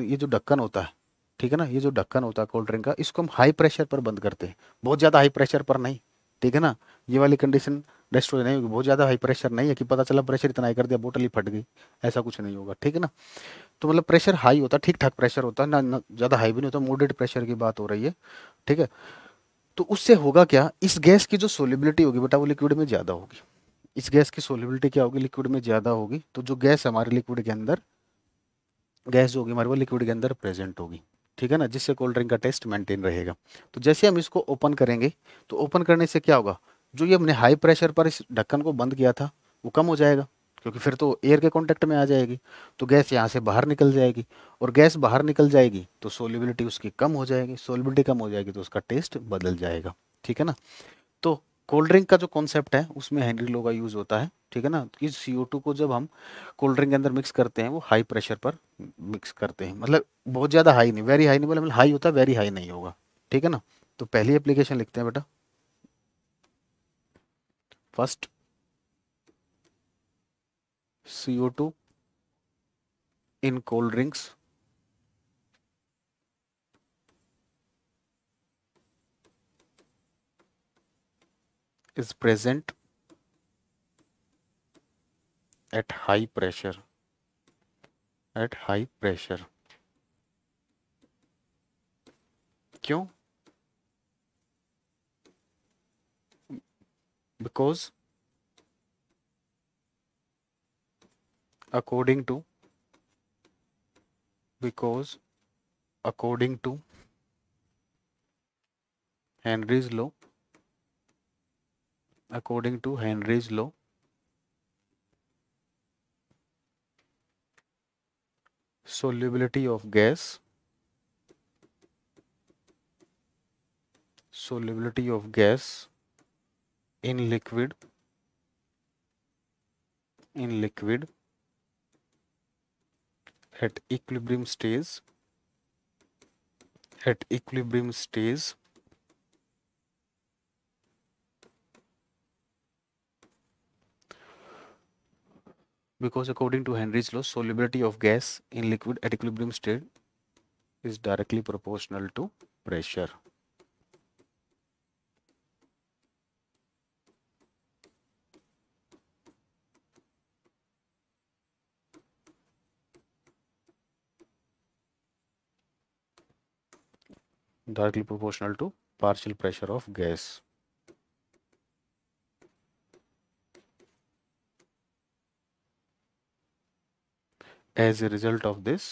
ये जो ढक्कन होता है, ठीक है ना, ये जो ढक्कन होता है कोल्ड ड्रिंक का, इसको हम हाई प्रेशर पर बंद करते हैं, बहुत ज़्यादा हाई प्रेशर पर नहीं, ठीक है ना। ये वाली कंडीशन डिस्ट्रॉय नहीं होगी। बहुत ज़्यादा हाई प्रेशर नहीं है कि पता चला प्रेशर इतना हाई कर दिया बोतल ही फट गई, ऐसा कुछ नहीं होगा, ठीक है ना। तो मतलब प्रेशर हाई होता है, ठीक ठाक प्रेशर होता है ना ज़्यादा हाई भी नहीं होता, मॉडरेट प्रेशर की बात हो रही है, ठीक है। तो उससे होगा क्या, इस गैस की जो सोलिबिलिटी होगी बेटा वो लिक्विड में ज़्यादा होगी। इस गैस की सोलिबिलिटी क्या होगी, लिक्विड में ज़्यादा होगी। तो जो गैस हमारे लिक्विड के अंदर, गैस जो होगी हमारे वो लिक्विड के अंदर प्रेजेंट होगी, ठीक है ना, जिससे कोल्ड ड्रिंक का टेस्ट मेंटेन रहेगा। तो जैसे हम इसको ओपन करेंगे तो ओपन करने से क्या होगा, जो ये हमने हाई प्रेशर पर इस ढक्कन को बंद किया था वो कम हो जाएगा, क्योंकि फिर तो एयर के कांटेक्ट में आ जाएगी, तो गैस यहाँ से बाहर निकल जाएगी, और गैस बाहर निकल जाएगी तो सोलिबिलिटी उसकी कम हो जाएगी, सोलिबिलिटी कम हो जाएगी तो उसका टेस्ट बदल जाएगा, ठीक है ना। तो कोल्ड ड्रिंक का जो कॉन्सेप्ट है उसमें हेनरी लॉ का यूज होता है, ठीक है ना, कि CO2 को जब हम कोल्ड ड्रिंक के अंदर मिक्स करते हैं वो हाई प्रेशर पर मिक्स करते हैं, मतलब बहुत ज़्यादा हाई नहीं, वेरी हाई नहीं बोले, मतलब हाई होता है वेरी हाई नहीं होगा, ठीक है ना। तो पहली एप्लीकेशन लिखते हैं बेटा, first CO2 in cold drinks is present at high pressure, at high pressure. क्यों, because according to, because according to Henry's law, according to Henry's law, solubility of gas, solubility of gas in liquid, in liquid at equilibrium stage, at equilibrium stage because according to Henry's law solubility of gas in liquid at equilibrium state is directly proportional to pressure. Directly proportional to partial pressure of gas. As a result of this,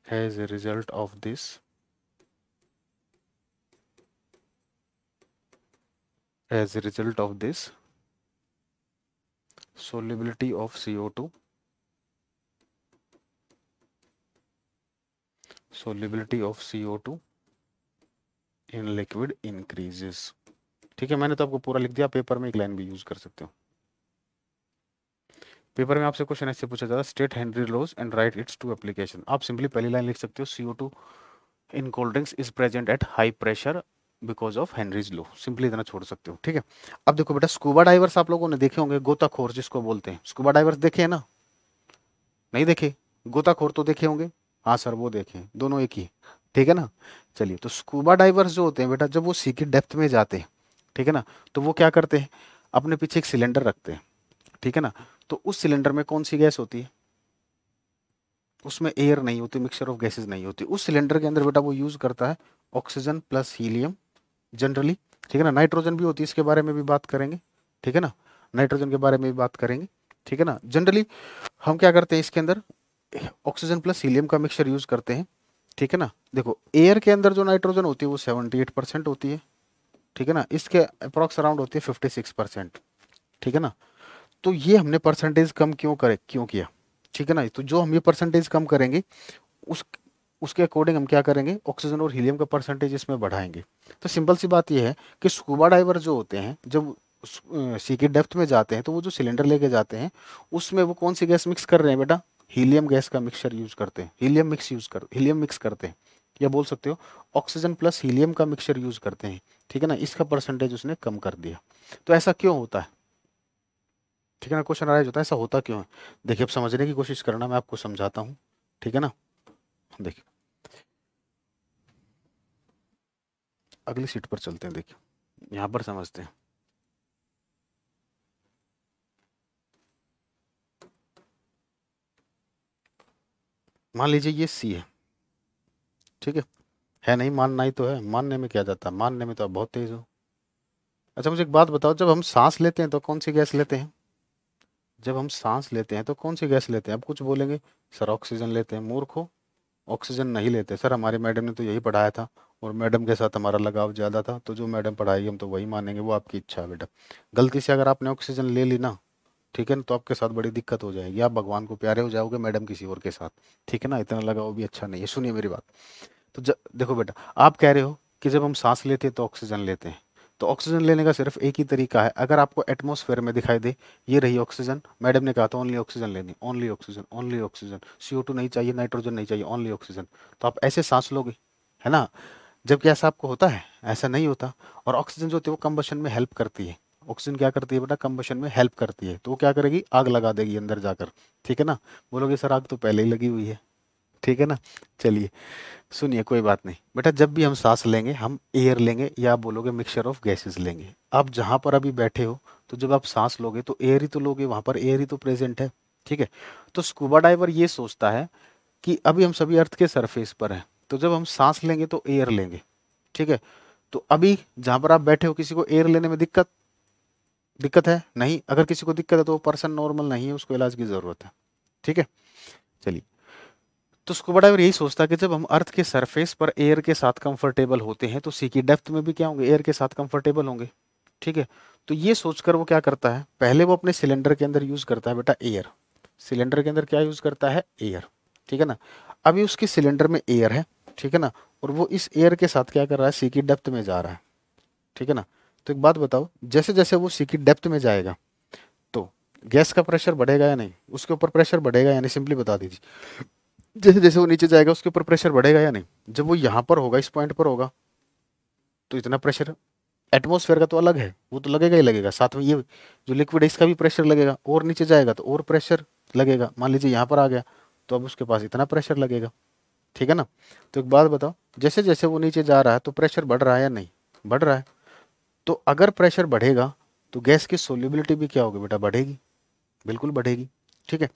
as a result of this, as a result of this, solubility of CO2, solubility of CO2 in liquid increases. ठीक है, मैंने तो आपको पूरा लिख दिया, paper में एक लाइन भी यूज कर सकते हो। पेपर में आपसे क्वेश्चन ऐसे पूछा जाता है, state Henry laws and write its two application. आप सिंपली पहली लाइन लिख सकते हो, CO2 in cold drinks is present at high pressure because of Henry's law, simply इतना छोड़ सकते हो, ठीक है। अब देखो बेटा, स्कूबा डाइवर्स आप लोगों ने देखे होंगे, गोताखोर जिसको बोलते हैं, स्कूबा डाइवर्स देखे हैं ना, नहीं देखे, गोताखोर तो देखे होंगे, हाँ सर वो देखे, दोनों एक ही, ठीक है ना। चलिए, तो स्कूबा डाइवर्स जो होते हैं बेटा, जब वो सी की डेप्थ में जाते हैं, ठीक है ना, तो वो क्या करते हैं, अपने पीछे एक सिलेंडर रखते हैं, ठीक है ना। तो उस सिलेंडर में कौन सी गैस होती है, उसमें एयर नहीं होती, मिक्सचर ऑफ गैसेस नहीं होती, उस सिलेंडर के अंदर बेटा वो यूज करता है ऑक्सीजन प्लस हीलियम जनरली, ठीक है ना। नाइट्रोजन भी होती है, इसके बारे में भी बात करेंगे, ठीक है ना, नाइट्रोजन के बारे में भी बात करेंगे, ठीक है ना। जनरली हम क्या करते हैं, इसके अंदर ऑक्सीजन प्लस हीलियम का मिक्सचर यूज करते हैं, ठीक है ना। देखो, एयर के अंदर जो नाइट्रोजन होती है वो 78% होती है, ठीक है ना, इसके अप्रॉक्स अराउंड होती है 56%, ठीक है ना। तो ये हमने परसेंटेज कम क्यों किया, ठीक है ना। तो जो हम ये परसेंटेज कम करेंगे उस उसके अकॉर्डिंग हम क्या करेंगे, ऑक्सीजन और हीलियम का परसेंटेज इसमें बढ़ाएंगे। तो सिंपल सी बात ये है कि स्कूबा डाइवर जो होते हैं जब सी की डेप्थ में जाते हैं तो वो जो सिलेंडर लेके जाते हैं उसमें वो कौन सी गैस मिक्स कर रहे हैं बेटा, हीलियम गैस का मिक्सचर यूज करते हैं, हीलियम मिक्स करते हैं, या बोल सकते हो ऑक्सीजन प्लस हीलियम का मिक्सचर यूज करते हैं, ठीक है ना। इसका परसेंटेज उसने कम कर दिया। तो ऐसा क्यों होता है, ठीक है ना, क्वेश्चन अराइज होता है, ऐसा होता क्यों है। देखिए, अब समझने की कोशिश करना, मैं आपको समझाता हूँ, ठीक है ना। देखिए, अगली सीट पर चलते हैं, देखिए यहाँ पर समझते हैं। मान लीजिए ये सी ठीक है नहीं, मानना ही तो है, मानने में क्या जाता है, मानने में तो आप बहुत तेज हो। अच्छा मुझे एक बात बताओ, जब हम सांस लेते हैं तो कौन सी गैस लेते हैं? जब हम सांस लेते हैं तो कौन सी गैस लेते हैं? आप कुछ बोलेंगे, सर ऑक्सीजन लेते हैं। मूर्ख हो, ऑक्सीजन नहीं लेते सर, हमारी मैडम ने तो यही पढ़ाया था और मैडम के साथ हमारा लगाव ज़्यादा था, तो जो मैडम पढ़ाएगी हम तो वही मानेंगे, वो आपकी इच्छा है बेटा। गलती से अगर आपने ऑक्सीजन ले ली ना, ठीक है ना, तो आपके साथ बड़ी दिक्कत हो जाएगी, आप भगवान को प्यारे हो जाओगे, मैडम किसी और के साथ। ठीक है ना, इतना लगाव भी अच्छा नहीं है। सुनिए मेरी बात। तो देखो बेटा, आप कह रहे हो कि जब हम सांस लेते हैं तो ऑक्सीजन लेते हैं, तो ऑक्सीजन लेने का सिर्फ एक ही तरीका है। अगर आपको एटमॉस्फेयर में दिखाई दे ये रही ऑक्सीजन, मैडम ने कहा था ओनली ऑक्सीजन लेनी, only oxygen, only oxygen, CO2 नहीं चाहिए, नाइट्रोजन नहीं चाहिए, ओनली ऑक्सीजन, तो आप ऐसे सांस लोगे, है ना? जबकि ऐसा आपको होता है? ऐसा नहीं होता। और ऑक्सीजन जो होती है वो कंबशन में हेल्प करती है। ऑक्सीजन क्या करती है बेटा? कंबशन में हेल्प करती है, तो वो क्या करेगी? आग लगा देगी अंदर जाकर। ठीक है ना? बोलोगे सर आग तो पहले ही लगी हुई है। ठीक है ना? चलिए सुनिए, कोई बात नहीं बेटा, जब भी हम सांस लेंगे हम एयर लेंगे, या आप बोलोगे मिक्सचर ऑफ गैसेस लेंगे। आप जहां पर अभी बैठे हो, तो जब आप सांस लोगे तो एयर ही तो लोगे, वहां पर एयर ही तो प्रेजेंट है। ठीक है? तो स्कूबा डाइवर ये सोचता है कि अभी हम सभी अर्थ के सरफेस पर हैं, तो जब हम सांस लेंगे तो एयर लेंगे। ठीक है? तो अभी जहां पर आप बैठे हो, किसी को एयर लेने में दिक्कत दिक्कत है नहीं? अगर किसी को दिक्कत है तो वो पर्सन नॉर्मल नहीं है, उसको इलाज की जरूरत है। ठीक है? चलिए, तो स्कूबा डाइवर यही सोचता है कि जब हम अर्थ के सरफेस पर एयर के साथ कंफर्टेबल होते हैं, तो सी की डेप्थ में भी क्या होंगे? एयर के साथ कंफर्टेबल होंगे। ठीक है? तो ये सोचकर वो क्या करता है, पहले वो अपने सिलेंडर के अंदर यूज करता है बेटा एयर। सिलेंडर के अंदर क्या यूज करता है? एयर। ठीक है ना? अभी उसके सिलेंडर में एयर है, ठीक है ना, और वो इस एयर के साथ क्या कर रहा है? सी की डेप्थ में जा रहा है। ठीक है ना? तो एक बात बताओ, जैसे जैसे वो सी की डेप्थ में जाएगा तो गैस का प्रेशर बढ़ेगा या नहीं? उसके ऊपर प्रेशर बढ़ेगा या नहीं? सिंपली बता दीजिए। जैसे जैसे वो नीचे जाएगा उसके ऊपर प्रेशर बढ़ेगा या नहीं? जब वो यहाँ पर होगा, इस पॉइंट पर होगा, तो इतना प्रेशर एटमॉस्फेयर का तो अलग है, वो तो लगेगा ही लगेगा। साथ में ये जो लिक्विड है इसका भी प्रेशर लगेगा, और नीचे जाएगा तो और प्रेशर लगेगा। मान लीजिए यहाँ पर आ गया, तो अब उसके पास इतना प्रेशर लगेगा। ठीक है ना? तो एक बात बताओ, जैसे जैसे वो नीचे जा रहा है तो प्रेशर बढ़ रहा है या नहीं? बढ़ रहा है। तो अगर प्रेशर बढ़ेगा तो गैस की सोल्यूबिलिटी भी क्या होगी बेटा? बढ़ेगी, बिल्कुल बढ़ेगी। ठीक है?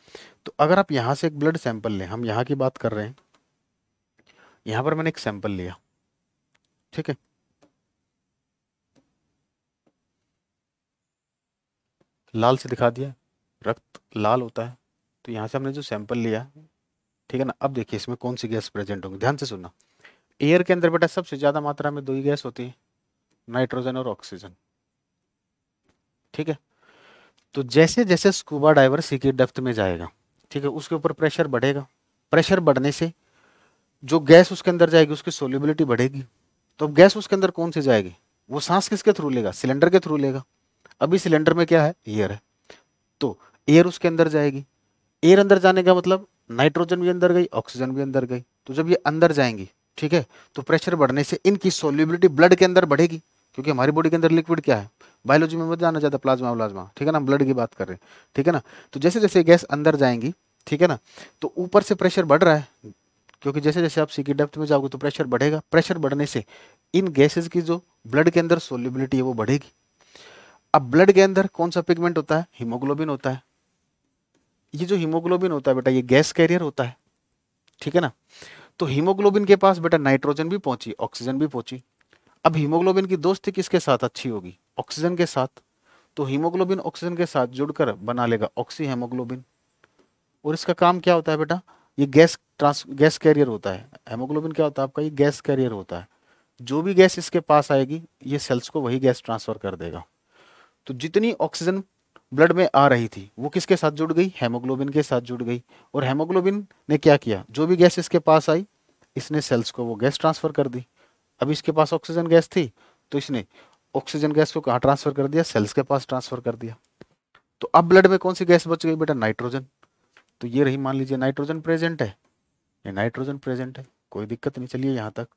तो अगर आप यहाँ से एक ब्लड सैंपल लें, हम यहाँ की बात कर रहे हैं, यहाँ पर मैंने एक सैंपल लिया। ठीक है? लाल से दिखा दिया, रक्त लाल होता है। तो यहाँ से हमने जो सैंपल लिया, ठीक है ना, अब देखिए इसमें कौन सी गैस प्रेजेंट होंगी, ध्यान से सुनना। एयर के अंदर बेटा सबसे ज्यादा मात्रा में दो ही गैस होती है, नाइट्रोजन और ऑक्सीजन। ठीक है? तो जैसे जैसे स्कूबा डाइवर सी की डेप्थ में जाएगा, ठीक है, उसके ऊपर प्रेशर बढ़ेगा। प्रेशर बढ़ने से जो गैस उसके अंदर जाएगी उसकी सोल्यूबिलिटी बढ़ेगी। तो अब गैस उसके अंदर कौन सी जाएगी? वो सांस किसके थ्रू लेगा? सिलेंडर के थ्रू लेगा। अभी सिलेंडर में क्या है? एयर है। तो एयर उसके अंदर जाएगी। एयर अंदर जाने का मतलब नाइट्रोजन भी अंदर गई, ऑक्सीजन भी अंदर गई। तो जब ये अंदर जाएंगी, ठीक है, तो प्रेशर बढ़ने से इनकी सोल्यूबिलिटी ब्लड के अंदर बढ़ेगी, क्योंकि हमारी बॉडी के अंदर लिक्विड क्या है? बायोलॉजी में मत जाना ज्यादा, प्लाज्मा प्लाज्मा, ठीक है ना, ब्लड की बात कर रहे हैं। ठीक है ना? तो जैसे जैसे गैस अंदर जाएंगी, ठीक है ना, तो ऊपर से प्रेशर बढ़ रहा है, क्योंकि जैसे जैसे आप सी की डेप्थ में जाओगे तो प्रेशर बढ़ेगा। प्रेशर बढ़ने से इन गैसेज की जो ब्लड के अंदर सोल्यूबिलिटी है वो बढ़ेगी। अब ब्लड के अंदर कौन सा पिगमेंट होता है? हीमोग्लोबिन होता है। ये जो हीमोग्लोबिन होता है बेटा, ये गैस कैरियर होता है। ठीक है ना? तो हीमोग्लोबिन के पास बेटा नाइट्रोजन भी पहुंची, ऑक्सीजन भी पहुंची। अब हीमोग्लोबिन की दोस्ती किसके साथ अच्छी होगी? ऑक्सीजन के साथ। तो हीमोग्लोबिन ऑक्सीजन के साथ जुड़कर बना लेगा ऑक्सी हेमोग्लोबिन। और इसका काम क्या होता है बेटा? ये गैस कैरियर होता है। हेमोग्लोबिन क्या होता है आपका? ये गैस कैरियर होता है। जो भी गैस इसके पास आएगी ये सेल्स को वही गैस ट्रांसफर कर देगा। तो जितनी ऑक्सीजन ब्लड में आ रही थी वो किसके साथ जुड़ गई? हेमोग्लोबिन के साथ जुड़ गई। और हेमोग्लोबिन ने क्या किया? जो भी गैस इसके पास आई इसने सेल्स को वो गैस ट्रांसफर कर दी। अब इसके पास ऑक्सीजन गैस थी, तो इसने ऑक्सीजन गैस को कहाँ ट्रांसफर कर दिया? सेल्स के पास ट्रांसफर कर दिया। तो अब ब्लड में कौन सी गैस बच गई बेटा? नाइट्रोजन। तो ये रही, मान लीजिए नाइट्रोजन प्रेजेंट है, ये नाइट्रोजन प्रेजेंट है, कोई दिक्कत नहीं। चलिए यहाँ तक।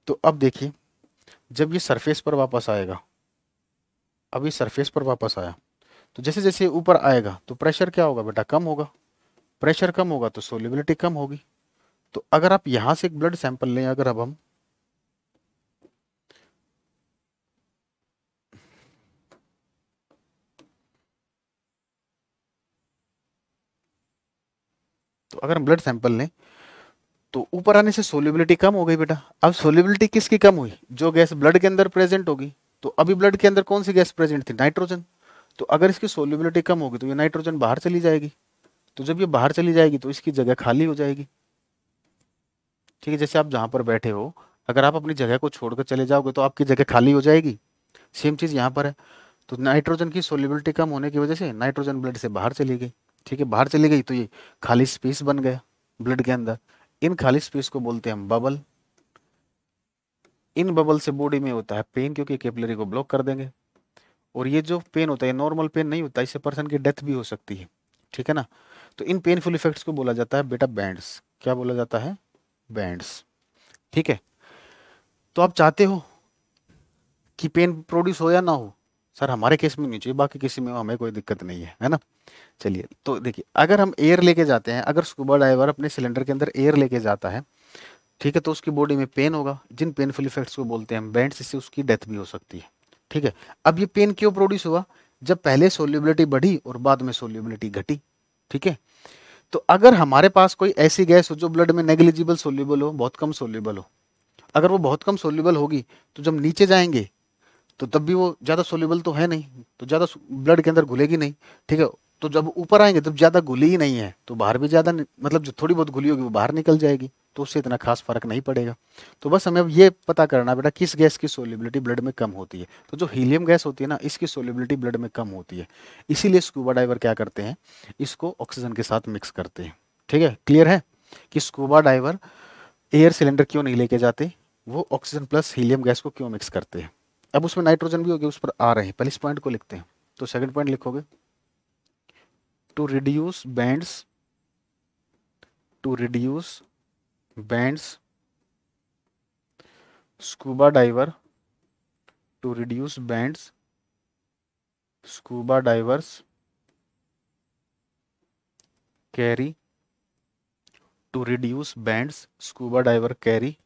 तो अब देखिए, जब ये सरफेस पर वापस आएगा, अभी सरफेस पर वापस आया, तो जैसे जैसे ऊपर आएगा तो प्रेशर क्या होगा बेटा? कम होगा। प्रेशर कम होगा तो सोल्युबिलिटी कम होगी। तो अगर आप यहां से एक ब्लड सैंपल लें, अगर अब हम, तो अगर हम ब्लड सैंपल लें, तो ऊपर आने से सोल्युबिलिटी कम हो गई बेटा। अब सोल्युबिलिटी किसकी कम हुई? जो गैस ब्लड के अंदर प्रेजेंट होगी। तो अभी ब्लड के अंदर कौन सी गैस प्रेजेंट थी? नाइट्रोजन। तो अगर इसकी सोल्युबिलिटी कम होगी तो ये नाइट्रोजन बाहर चली जाएगी। तो जब ये बाहर चली जाएगी तो इसकी जगह खाली हो जाएगी। ठीक है, जैसे आप जहां पर बैठे हो, अगर आप अपनी जगह को छोड़कर चले जाओगे तो आपकी जगह खाली हो जाएगी। सेम चीज यहाँ पर है। तो नाइट्रोजन की सोल्युबिलिटी कम होने की वजह से नाइट्रोजन ब्लड से बाहर चली गई। ठीक है, बाहर चली गई तो ये खाली स्पेस बन गया ब्लड के अंदर। इन खाली स्पेस को बोलते हैं हम बबल। इन बबल से बॉडी में होता है पेन, क्योंकि कैपिलरी को ब्लॉक कर देंगे। और ये जो पेन होता है नॉर्मल पेन नहीं होता, इससे पर्सन की डेथ भी हो सकती है। ठीक है ना। तो इन पेनफुल इफेक्ट्स को बोला जाता है बेटा बैंड्स। क्या बोला जाता है? बैंड्स। ठीक है। तो आप चाहते हो कि पेन प्रोड्यूस हो या ना हो? सर हमारे केस में नहीं चाहिए, बाकी किसी में हमें कोई दिक्कत नहीं है ना। चलिए, तो देखिए, अगर हम एयर लेके जाते हैं, अगर स्कूबा डाइवर अपने सिलेंडर के अंदर एयर लेके जाता है, ठीक है, तो उसकी बॉडी में पेन होगा, जिन पेनफुल इफेक्ट्स को बोलते हैं हम बैंड्स। इससे उसकी डेथ भी हो सकती है। ठीक है। अब ये पेन क्यों प्रोड्यूस हुआ? जब पहले सोल्युबिलिटी बढ़ी और बाद में सोल्युबिलिटी घटी। ठीक है। तो अगर हमारे पास कोई ऐसी गैस हो जो ब्लड में नेग्लिजिबल सोल्यूबल हो, बहुत कम सोल्यूबल हो, अगर वो बहुत कम सोल्यूबल होगी तो जब नीचे जाएंगे तो तब भी वो ज़्यादा सोल्यूबल तो है नहीं, तो ज़्यादा ब्लड के अंदर घुलेगी नहीं। ठीक है। तो जब ऊपर आएंगे तब ज़्यादा घुली ही नहीं है, तो बाहर भी ज़्यादा मतलब जो थोड़ी बहुत घुली होगी वो बाहर निकल जाएगी, तो उससे इतना खास फर्क नहीं पड़ेगा। तो बस हमें अब ये पता करना बेटा किस गैस की सोल्यूबिलिटी ब्लड में कम होती है। तो जो हीलियम गैस होती है ना, इसकी सोल्यूबिलिटी ब्लड में कम होती है। इसीलिए स्कूबा डाइवर क्या करते हैं? इसको ऑक्सीजन के साथ मिक्स करते हैं। ठीक है, क्लियर है कि स्कूबा डाइवर एयर सिलेंडर क्यों नहीं लेके जाते? वो ऑक्सीजन प्लस हीलियम गैस को क्यों मिक्स करते हैं? अब उसमें नाइट्रोजन भी होगी, उस पर आ रहे हैं, पहले इस पॉइंट को लिखते हैं। तो सेकंड पॉइंट लिखोगे, to reduce bends, to reduce bends scuba diver, to reduce bends scuba divers carry, to reduce bends scuba diver carry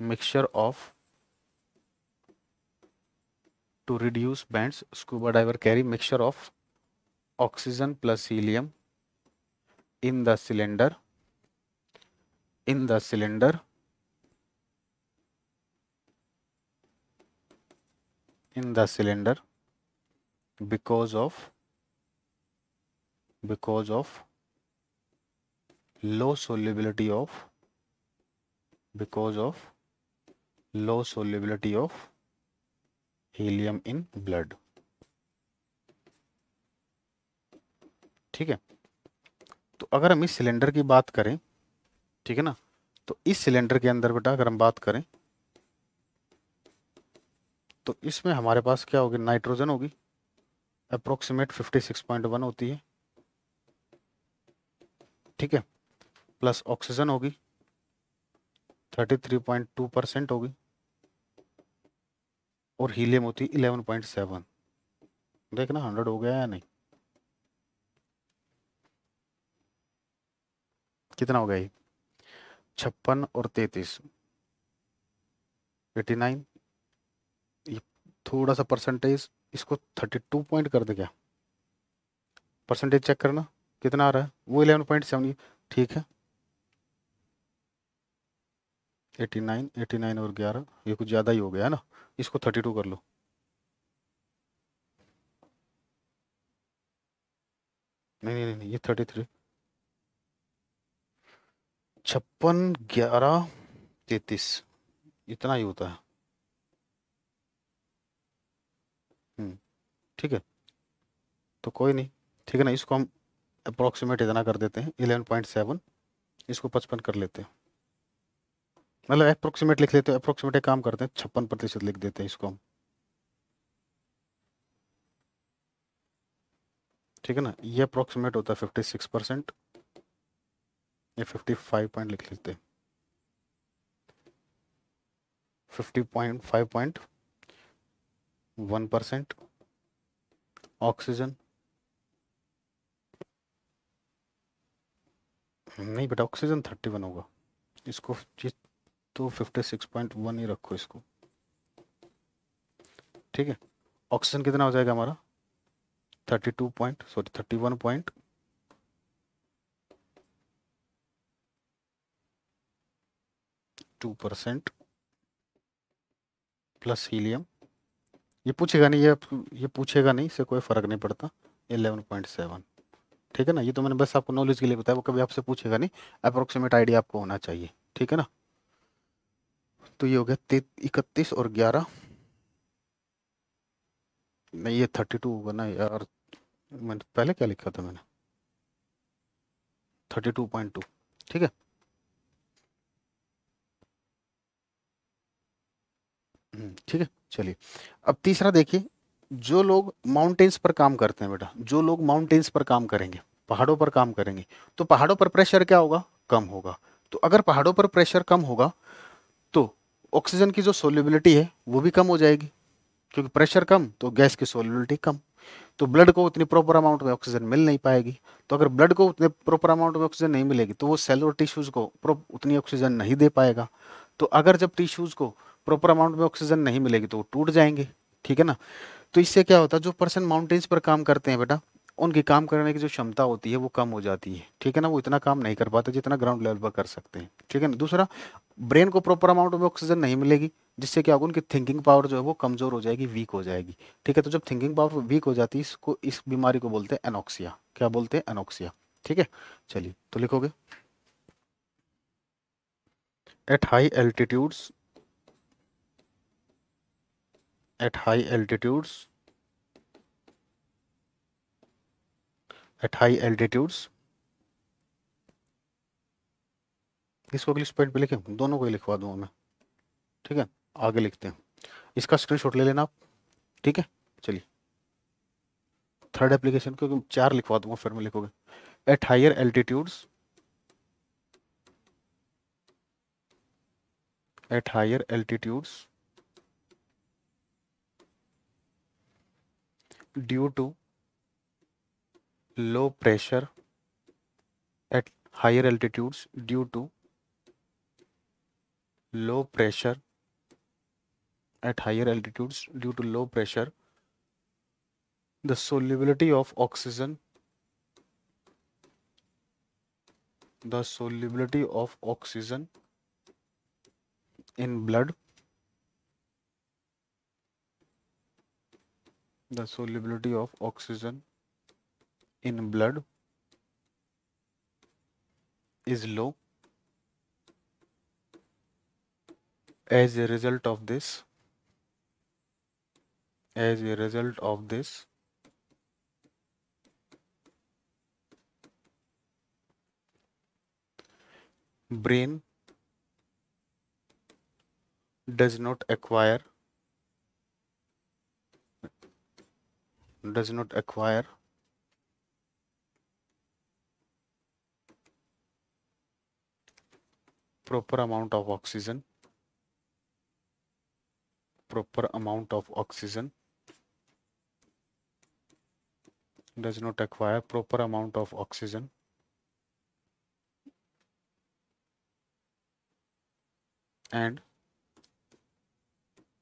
mixture of, to reduce bands scuba diver carry mixture of oxygen plus helium in the cylinder, in the cylinder, in the cylinder because of, because of low solubility of, because of low solubility of helium in blood. ठीक है। तो अगर हम इस cylinder की बात करें, ठीक है ना, तो इस सिलेंडर के अंदर बेटा अगर हम बात करें तो इसमें हमारे पास क्या होगी? नाइट्रोजन होगी, अप्रोक्सीमेट 56.1 होती है। ठीक है। प्लस ऑक्सीजन होगी 33.2% होगी, और हीलियम होती 11.7। देखना 100 हो गया या नहीं? कितना हो गया ये? 56 और 33, 89। ये थोड़ा सा परसेंटेज इसको 32 पॉइंट कर दे क्या? परसेंटेज चेक करना कितना आ रहा है, वो 11.7। ठीक है, 89, 89 और 11, ये कुछ ज़्यादा ही हो गया है ना। इसको 32 कर लो। नहीं नहीं नहीं, ये 33, 56, 11, 33, इतना ही होता है। ठीक है, तो कोई नहीं। ठीक है ना, इसको हम अप्रोक्सीमेट इतना कर देते हैं 11.7, इसको 55 कर लेते हैं, मतलब अप्रोक्सीमेट लिख लेते हैं। अप्रोक्सीमेट एक काम करते हैं, 56% लिख देते हैं इसको हम। ठीक है ना, ये अप्रोक्सीमेट होता है 56%, ये 55 पॉइंट लिख लेते हैं, 50.5.1% ऑक्सीजन। नहीं बेटा, ऑक्सीजन 31 होगा, इसको तो 56.1 ही रखो इसको। ठीक है, ऑक्सीजन कितना हो जाएगा हमारा? 32 point, sorry 31 point 2% plus helium. ये पूछेगा नहीं, ये पूछेगा नहीं, इससे कोई फर्क नहीं पड़ता। 11.7, ठीक है ना। ये तो मैंने बस आपको नॉलेज के लिए बताया, वो कभी आपसे पूछेगा नहीं, अप्रोक्सीमेट आइडिया आपको होना चाहिए, ठीक है ना। तो ये हो गया 31 और 11, नहीं ये 32 होगा ना यार, मैंने पहले क्या लिखा था मैंने, 32.2, ठीक है। ठीक है, चलिए। अब तीसरा देखिए, जो लोग माउंटेन्स पर काम करते हैं बेटा, जो लोग माउंटेन्स पर काम करेंगे, पहाड़ों पर काम करेंगे, तो पहाड़ों पर प्रेशर क्या होगा, कम होगा। तो अगर पहाड़ों पर प्रेशर कम होगा तो ऑक्सीजन की जो सोल्युबिलिटी है वो भी कम हो जाएगी, क्योंकि प्रेशर कम तो गैस की सोल्युबिलिटी कम। तो ब्लड को उतनी प्रॉपर अमाउंट में ऑक्सीजन मिल नहीं पाएगी। तो अगर ब्लड को उतने प्रॉपर अमाउंट में ऑक्सीजन नहीं मिलेगी तो वो सेल और टिश्यूज को उतनी ऑक्सीजन नहीं दे पाएगा। तो अगर जब टिश्यूज को प्रॉपर अमाउंट में ऑक्सीजन नहीं मिलेगी तो वो टूट जाएंगे, ठीक है ना। तो इससे क्या होता है, जो पर्सन माउंटेन्स पर काम करते हैं बेटा, उनकी काम करने की जो क्षमता होती है वो कम हो जाती है, ठीक है ना। वो इतना काम नहीं कर पाते जितना ग्राउंड लेवल पर कर सकते हैं, ठीक है ना। दूसरा, ब्रेन को प्रॉपर अमाउंट में ऑक्सीजन नहीं मिलेगी, जिससे क्या होगा, उनकी थिंकिंग पावर जो है वो कमजोर हो जाएगी, वीक हो जाएगी, ठीक है। तो जब थिंकिंग पावर वीक हो जाती है, इसको, इस बीमारी को बोलते हैं एनोक्सिया। क्या बोलते हैं, एनोक्सिया, ठीक है। चलिए तो लिखोगे, at high altitudes, at high altitudes, at high altitudes, इसको अगली स्लाइड पे लिखे, दोनों को ही लिखवा दूंगा मैं, ठीक है। आगे लिखते हैं, इसका स्क्रीनशॉट ले लेना आप, ठीक है। चलिए, थर्ड एप्लीकेशन, क्योंकि चार लिखवा दूंगा फिर मैं, लिखोगे at higher altitudes, at higher altitudes due to low pressure, at higher altitudes due to low pressure, at higher altitudes due to low pressure, the solubility of oxygen, the solubility of oxygen in blood, the solubility of oxygen in blood is low. As a result of this, as a result of this, brain does not acquire, does not acquire proper amount of oxygen, proper amount of oxygen, does not acquire proper amount of oxygen, and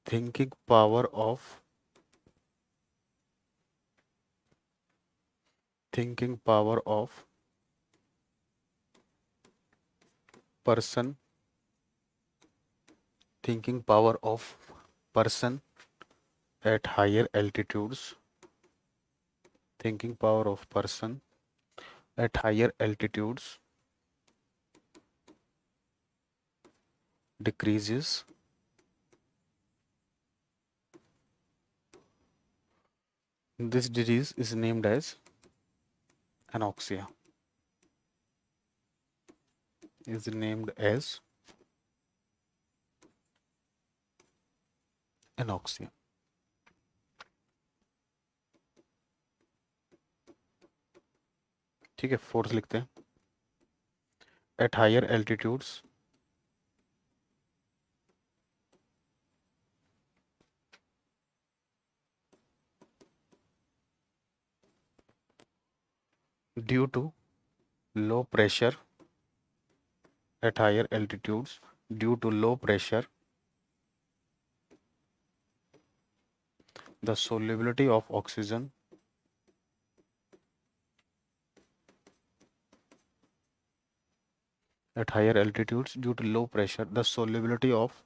thinking power of, thinking power of person, thinking power of person at higher altitudes, thinking power of person at higher altitudes decreases. This disease is named as anoxia, is named as anoxia, ठीक है। Fourth लिखते हैं, at higher altitudes due to low pressure, at higher altitudes due to low pressure, the solubility of oxygen, at higher altitudes due to low pressure, the solubility of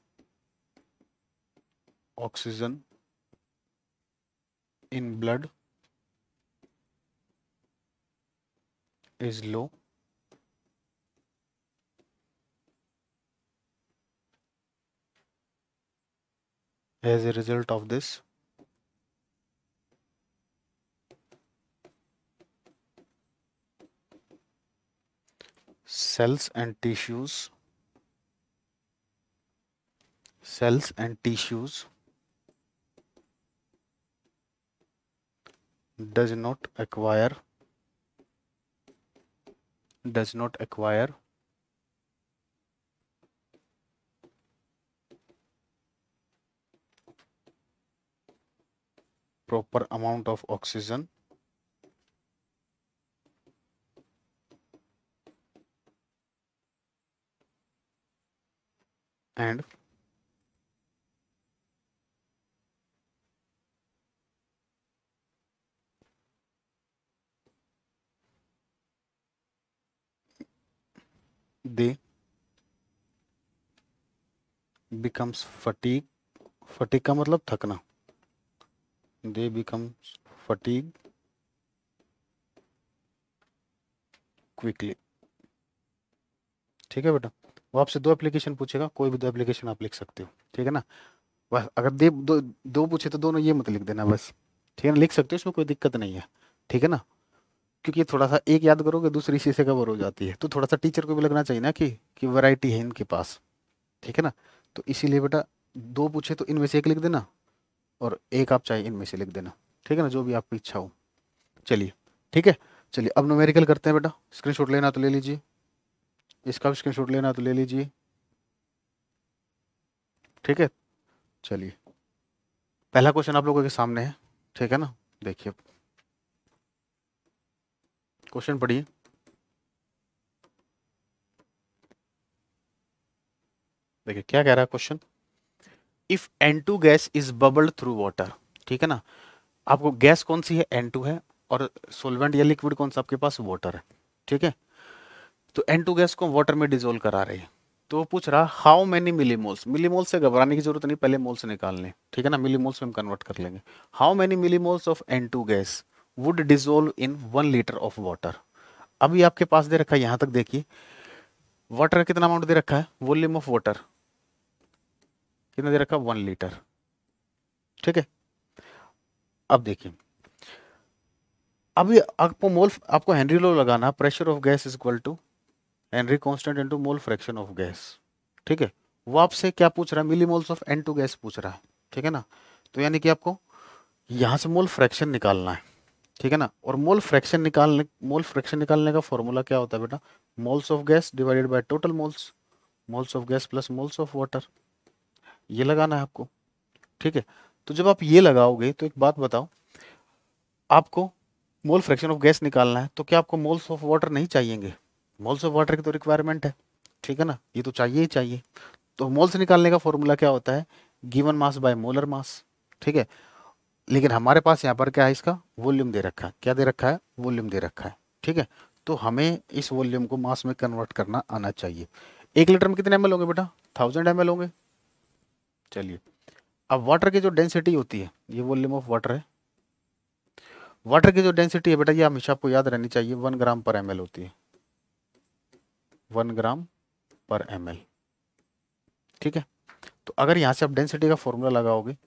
oxygen in blood is low. As a result of this, cells and tissues does not acquire proper amount of oxygen and they becomes fatigue का मतलब थकना, they becomes fatigue quickly। ठीक है बेटा, वो आपसे 2 application पूछेगा, कोई भी 2 एप्लीकेशन आप लिख सकते हो, ठीक है ना। बस अगर दो पूछे तो दोनों ये मत लिख देना बस, ठीक है ना, लिख सकते हो, इसमें कोई दिक्कत नहीं है, ठीक है ना। क्योंकि ये थोड़ा सा एक याद करोगे दूसरी इसी से कवर हो जाती है, तो थोड़ा सा टीचर को भी लगना चाहिए ना कि वैरायटी है इनके पास, ठीक है ना। तो इसीलिए बेटा 2 पूछे तो इनमें से एक लिख देना, और एक आप चाहे इनमें से लिख देना, ठीक है ना, जो भी आपकी इच्छा हो। चलिए ठीक है, चलिए अब न्यूमेरिकल करते हैं बेटा। स्क्रीनशॉट लेना तो ले लीजिए, इसका भी स्क्रीनशॉट लेना तो ले लीजिए, ठीक है। चलिए पहला क्वेश्चन आप लोगों के सामने है, ठीक है ना। देखिए क्वेश्चन पढ़िए। देखिए क्या कह रहा है question, if N2 gas is bubbled through water, ठीक है ना। आपको गैस कौन सी है, N2 है, और सोलवेंट या लिक्विड कौन सा आपके पास, वाटर है, ठीक है। तो N2 गैस को वाटर में डिजोल्व करा रहे हैं, तो वो पूछ रहा हाउ मेनी मिलीमोल्स, मिलीमोल्स से घबराने की जरूरत नहीं, पहले मोल्स निकालने, ठीक है ना, मिलीमोल्स में हम कन्वर्ट कर लेंगे। How many millimoles of N2 gas would dissolve in 1 litre of water. अभी आपके पास दे रखा है, यहां तक देखिए, वाटर का कितना अमाउंट दे रखा है, वॉल्यूम ऑफ वाटर कितना दे रखा है, 1 लीटर, ठीक है। अब देखिए, अभी आपको हेनरी लॉ लगाना, pressure of gas is equal to Henry constant into mole fraction of gas, ठीक है। वो आपसे क्या पूछ रहा है, मिलीमोल्स ऑफ N2 गैस पूछ रहा है, ठीक है ना। तो यानी कि आपको यहां से मोल फ्रैक्शन निकालना है, ठीक है ना। और मोल फ्रैक्शन निकालने का फॉर्मूला क्या होता है बेटा, moles of gas divided by total moles, moles of gas plus moles of water, ये लगाना है आपको, ठीक है। तो जब आप ये लगाओगे तो एक बात बताओ, आपको मोल फ्रैक्शन ऑफ गैस निकालना है, तो क्या आपको मोल्स ऑफ वाटर नहीं चाहिएंगे, मोल्स ऑफ वाटर की तो रिक्वायरमेंट है, ठीक है ना, ये तो चाहिए ही चाहिए। तो मोल्स निकालने का फॉर्मूला क्या होता है, given mass by molar mass, ठीक है। लेकिन हमारे पास यहाँ पर क्या है, इसका वॉल्यूम दे रखा है, क्या दे रखा है, वॉल्यूम दे रखा है, ठीक है। तो हमें इस वॉल्यूम को मास में कन्वर्ट करना आना चाहिए। 1 लीटर में कितने ml होंगे बेटा, 1000 ml होंगे। चलिए अब वाटर की जो डेंसिटी होती है, ये वॉल्यूम ऑफ वाटर है, वाटर की जो डेंसिटी है बेटा, ये हमेशा आपको याद रहनी चाहिए, 1 ग्राम पर ml होती है, 1 ग्राम पर ml, ठीक है। तो अगर यहाँ से आप डेंसिटी का फॉर्मूला लगाओगे,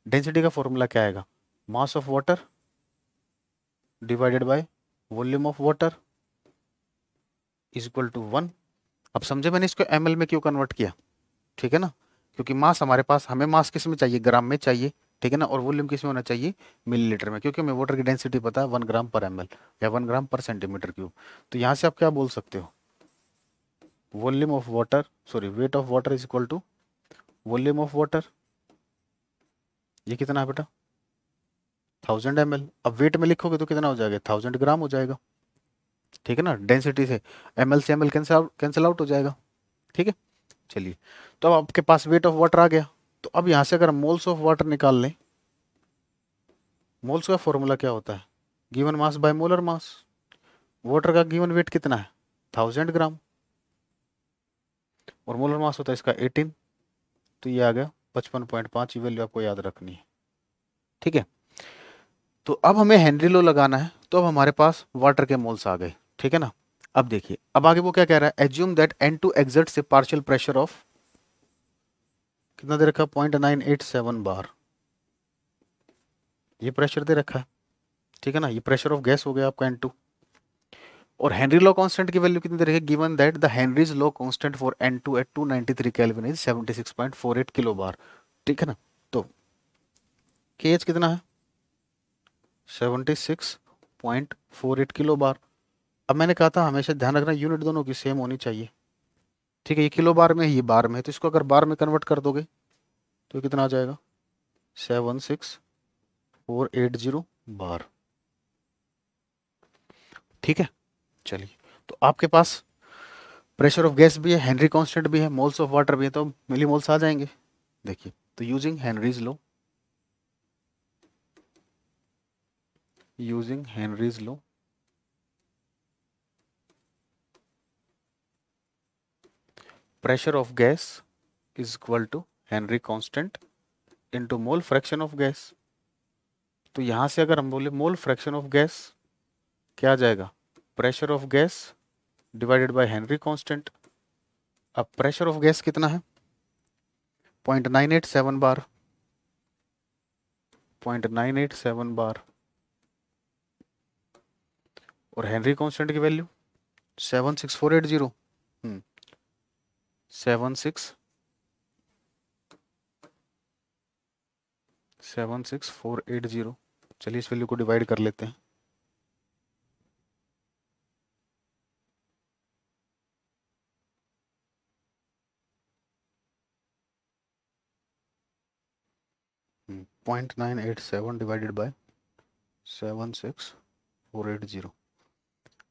डेंसिटी का फॉर्मूला क्या आएगा, mass of water divided by volume of water is equal to 1। अब समझे मैंने इसको ml में क्यों कन्वर्ट किया, ठीक है ना। क्योंकि मास हमारे पास, हमें मास किस में चाहिए, ग्राम में चाहिए, ठीक है ना। और वॉल्यूम किस में होना चाहिए, मिलीलीटर में, क्योंकि हमें वाटर की डेंसिटी पता है 1 ग्राम पर ml या 1 ग्राम पर सेंटीमीटर क्यूब। तो यहाँ से आप क्या बोल सकते हो, volume of water, sorry weight of water is equal to volume of water, ये कितना है बेटा, 1000 ml। अब वेट में लिखोगे तो कितना हो जाएगा, 1000 ग्राम हो जाएगा, ठीक है ना। डेंसिटी से ml कैंसिल आउट हो जाएगा, ठीक है। चलिए तो अब आपके पास वेट ऑफ वाटर आ गया, तो अब यहाँ से अगर मोल्स ऑफ वाटर निकाल लें, मोल्स का फॉर्मूला क्या होता है, given mass by molar mass, water का गिवन वेट कितना है, 1000 ग्राम, और मोलर मास होता है इसका 18, तो ये आ गया 55.5, ये वैल्यू आपको याद रखनी है। ठीक है, तो अब हमें हेनरी लॉ लगाना है, तो अब हमारे पास वाटर के मोल्स आ गए। ठीक है ना, अब देखिए अब आगे वो क्या कह रहा है, assume that N2 exerts A partial pressure of, कितना दे रखा है, 0.987 बार, ये प्रेशर दे रखा है। ठीक है ना, ये प्रेशर ऑफ गैस हो गया आपका N2। और हेनरी लॉ कांस्टेंट की वैल्यू कितनी दे रखी है, given that the Henry's law constant for N2 at 293 kelvin is 76.48 kilo bar. ठीक है ना, तो KH कितना है, 76.48 किलो बार। अब मैंने कहा था हमेशा ध्यान रखना यूनिट दोनों की सेम होनी चाहिए। ठीक है, ये किलो बार में है, ये बार में है, तो इसको अगर बार में कन्वर्ट कर दोगे तो ये कितना आ जाएगा, 76480 बार। ठीक है, चलिए, तो आपके पास प्रेशर ऑफ गैस भी है, हेनरी कांस्टेंट भी है, मोल्स ऑफ वाटर भी है, तो मिली मोल्स आ जाएंगे। देखिए, तो using Henry's law, using Henry's law, pressure of gas is equal to Henry constant into mole fraction of gas. तो यहां से अगर हम बोले मोल फ्रैक्शन ऑफ गैस क्या आ जाएगा, pressure of gas divided by Henry constant. अब प्रेशर ऑफ गैस कितना है, 0.987 बार, 0.987 बार, और हेनरी कांस्टेंट की वैल्यू 76480, 76480। चलिए इस वैल्यू को डिवाइड कर लेते हैं। हम्म, 0.987 डिवाइडेड बाय 76480,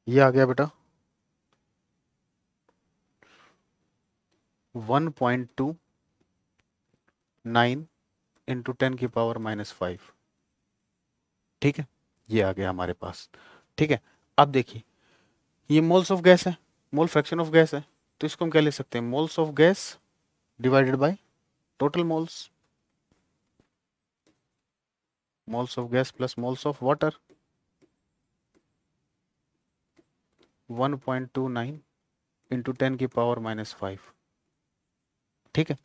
ये आ गया बेटा 1.29 इंटू 10⁻⁻5। ठीक है, ये आ गया हमारे पास। ठीक है, अब देखिए ये मोल्स ऑफ गैस है, मोल फ्रैक्शन ऑफ गैस है, तो इसको हम क्या ले सकते हैं, moles of gas divided by total moles, moles of gas plus moles of water, 1.29 into 10⁻⁻5। ठीक है,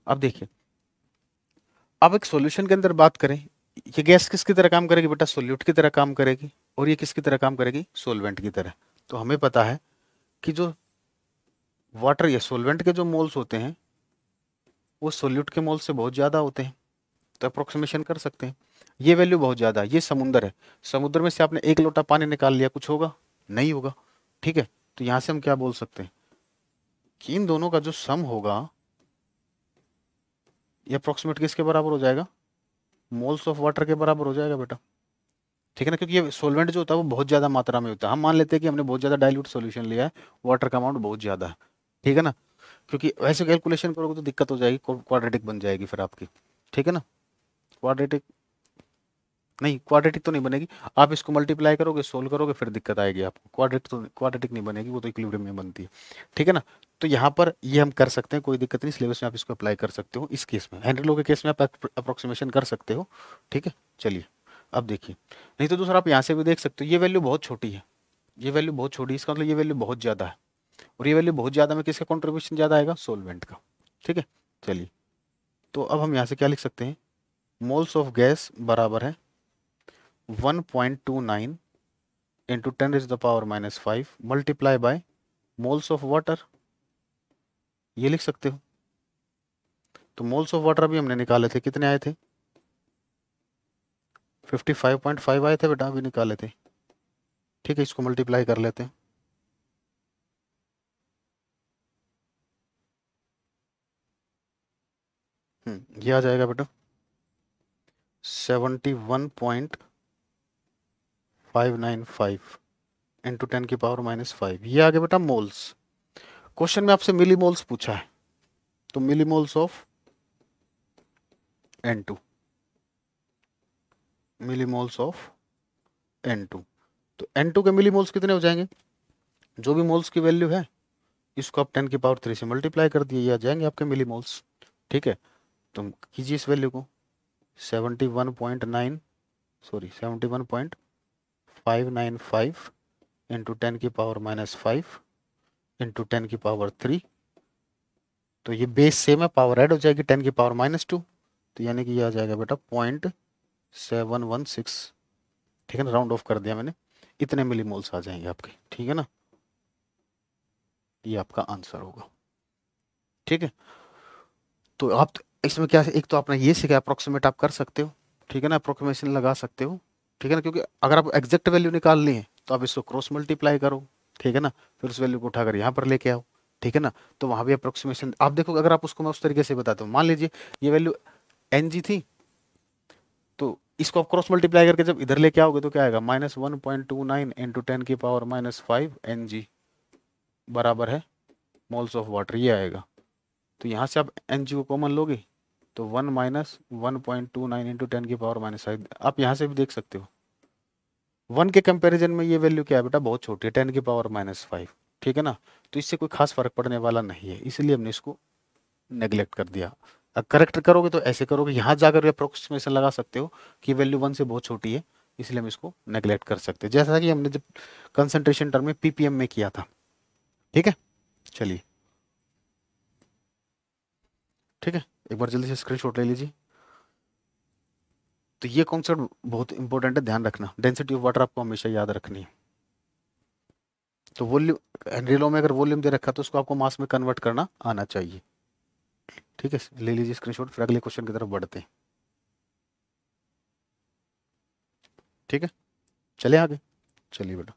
अब देखिए अब एक सॉल्यूशन के अंदर बात करें, ये गैस किसकी तरह काम करेगी बेटा, सोल्यूट की तरह काम करेगी, और ये किसकी तरह काम करेगी, सोलवेंट की तरह। तो हमें पता है कि जो वाटर या सोलवेंट के जो मोल्स होते हैं वो सोल्यूट के मोल्स से बहुत ज़्यादा होते हैं, तो अप्रोक्सीमेशन कर सकते हैं। ये वैल्यू बहुत ज़्यादा है, ये समुद्र है, समुद्र में से आपने एक लोटा पानी निकाल लिया, कुछ होगा, नहीं होगा। ठीक है, तो यहाँ से हम क्या बोल सकते हैं कि इन दोनों का जो सम होगा ये अप्रोक्सीमेट किसके बराबर हो जाएगा, मोल्स ऑफ वाटर के बराबर हो जाएगा बेटा। ठीक है ना, क्योंकि ये सोलवेंट जो होता है वो बहुत ज़्यादा मात्रा में होता है। हम मान लेते हैं कि हमने बहुत ज़्यादा डाइल्यूट सॉल्यूशन लिया है, वाटर का अमाउंट बहुत ज़्यादा है। ठीक है ना, क्योंकि वैसे कैलकुलेशन करोगे तो दिक्कत हो जाएगी, क्वाड्रेटिक बन जाएगी फिर आपकी। ठीक है ना, क्वाड्रेटिक नहीं, क्वाड्रेटिक तो नहीं बनेगी, आप इसको मल्टीप्लाई करोगे, सोल्व करोगे, फिर दिक्कत आएगी आपको। क्वाड्रेटिक नहीं बनेगी, वो तो इक्विलिब्रियम में बनती है। ठीक है ना, तो यहाँ पर ये हम कर सकते हैं, कोई दिक्कत नहीं, सिलेबस में आप इसको अप्लाई कर सकते हो। इस केस में हेनरी लॉ के केस में आप अप्रोक्सीमेशन कर सकते हो। ठीक है, चलिए अब देखिए, नहीं तो दूसरा आप यहाँ से भी देख सकते हो, ये वैल्यू बहुत छोटी है, ये वैल्यू बहुत छोटी है, इसका मतलब ये वैल्यू बहुत ज़्यादा है, और ये वैल्यू बहुत ज़्यादा में किसका कॉन्ट्रीब्यूशन ज़्यादा आएगा, सोलवेंट का। ठीक है, चलिए, तो अब हम यहाँ से क्या लिख सकते हैं, मोल्स ऑफ गैस बराबर है 1.29 into 10⁻⁻5 multiply by moles of water, ये लिख सकते हो। तो मोल्स ऑफ वाटर अभी हमने निकाले थे, कितने आए थे, 55.5 आए थे बेटा, अभी निकाले थे। ठीक है, इसको मल्टीप्लाई कर लेते हैं। ये आ जाएगा बेटा 71.595 इंटू 10⁻⁻5, ये आ गया बेटा मोल्स। क्वेश्चन में आपसे मिली मोल्स पूछा है, तो millimoles of N2, millimoles of N2, तो N2 के मिली मोल्स कितने हो जाएंगे, जो भी मोल्स की वैल्यू है इसको आप 10⁻³ से मल्टीप्लाई कर दिए, ये आ जाएंगे आपके मिलीमोल्स। ठीक है, तुम कीजिए इस वैल्यू को 71.9 सॉरी 71.595 इंटू 10⁻⁻5 इंटू 10⁻³ तो ये बेस सेम है, पावर ऐड हो जाएगी 10⁻², तो यानी कि ये आ जाएगा बेटा 0.716। ठीक है ना, राउंड ऑफ कर दिया मैंने, इतने मिलीमोल्स आ जाएंगे आपके। ठीक है ना, ये आपका आंसर होगा। ठीक है, तो आप इसमें क्या, एक तो आपने ये सीखा अप्रोक्सीमेट आप कर सकते हो। ठीक है ना, अप्रोक्सीमेशन लगा सकते हो। ठीक है ना, क्योंकि अगर आप एग्जैक्ट वैल्यू निकालनी है तो आप इसको क्रॉस मल्टीप्लाई करो। ठीक है ना, फिर उस वैल्यू को उठाकर यहाँ पर लेके आओ। ठीक है ना, तो वहां भी अप्रोक्सीमेशन आप देखो, अगर आप उसको मैं उस तरीके से बताता हूँ, मान लीजिए ये वैल्यू NG थी, तो इसको आप क्रॉस मल्टीप्लाई करके जब इधर लेके आओगे तो क्या आएगा, -1.29 इंटू 10⁻⁻5 NG बराबर है मोल्स ऑफ वाटर, ये आएगा। तो यहाँ से आप NG को कॉमन लोगे तो 1 माइनस 1.29 इंटू 10⁻⁻5, आप यहाँ से भी देख सकते हो 1 के कंपैरिजन में ये वैल्यू क्या है बेटा, बहुत छोटी है, 10⁻⁻5। ठीक है ना, तो इससे कोई खास फर्क पड़ने वाला नहीं है, इसलिए हमने इसको नेग्लेक्ट कर दिया। करेक्ट करोगे तो ऐसे करोगे, यहाँ जाकर अप्रोक्सीमेशन लगा सकते हो कि वैल्यू 1 से बहुत छोटी है, इसलिए हम इसको नेग्लेक्ट कर सकते हैं, जैसा कि हमने जब कंसंट्रेशन टर्म में PPM में किया था। ठीक है, चलिए ठीक है, एक बार जल्दी से स्क्रीनशॉट ले लीजिए। तो ये कॉन्सेप्ट बहुत इंपॉर्टेंट है, ध्यान रखना, डेंसिटी ऑफ वाटर आपको हमेशा याद रखनी है। तो वॉल्यूम, हेनरी लॉ में अगर वॉल्यूम दे रखा तो उसको आपको मास में कन्वर्ट करना आना चाहिए। ठीक है, ले लीजिए स्क्रीनशॉट, फिर अगले क्वेश्चन की तरफ बढ़ते हैं। ठीक है, चले आगे, चलिए बेटा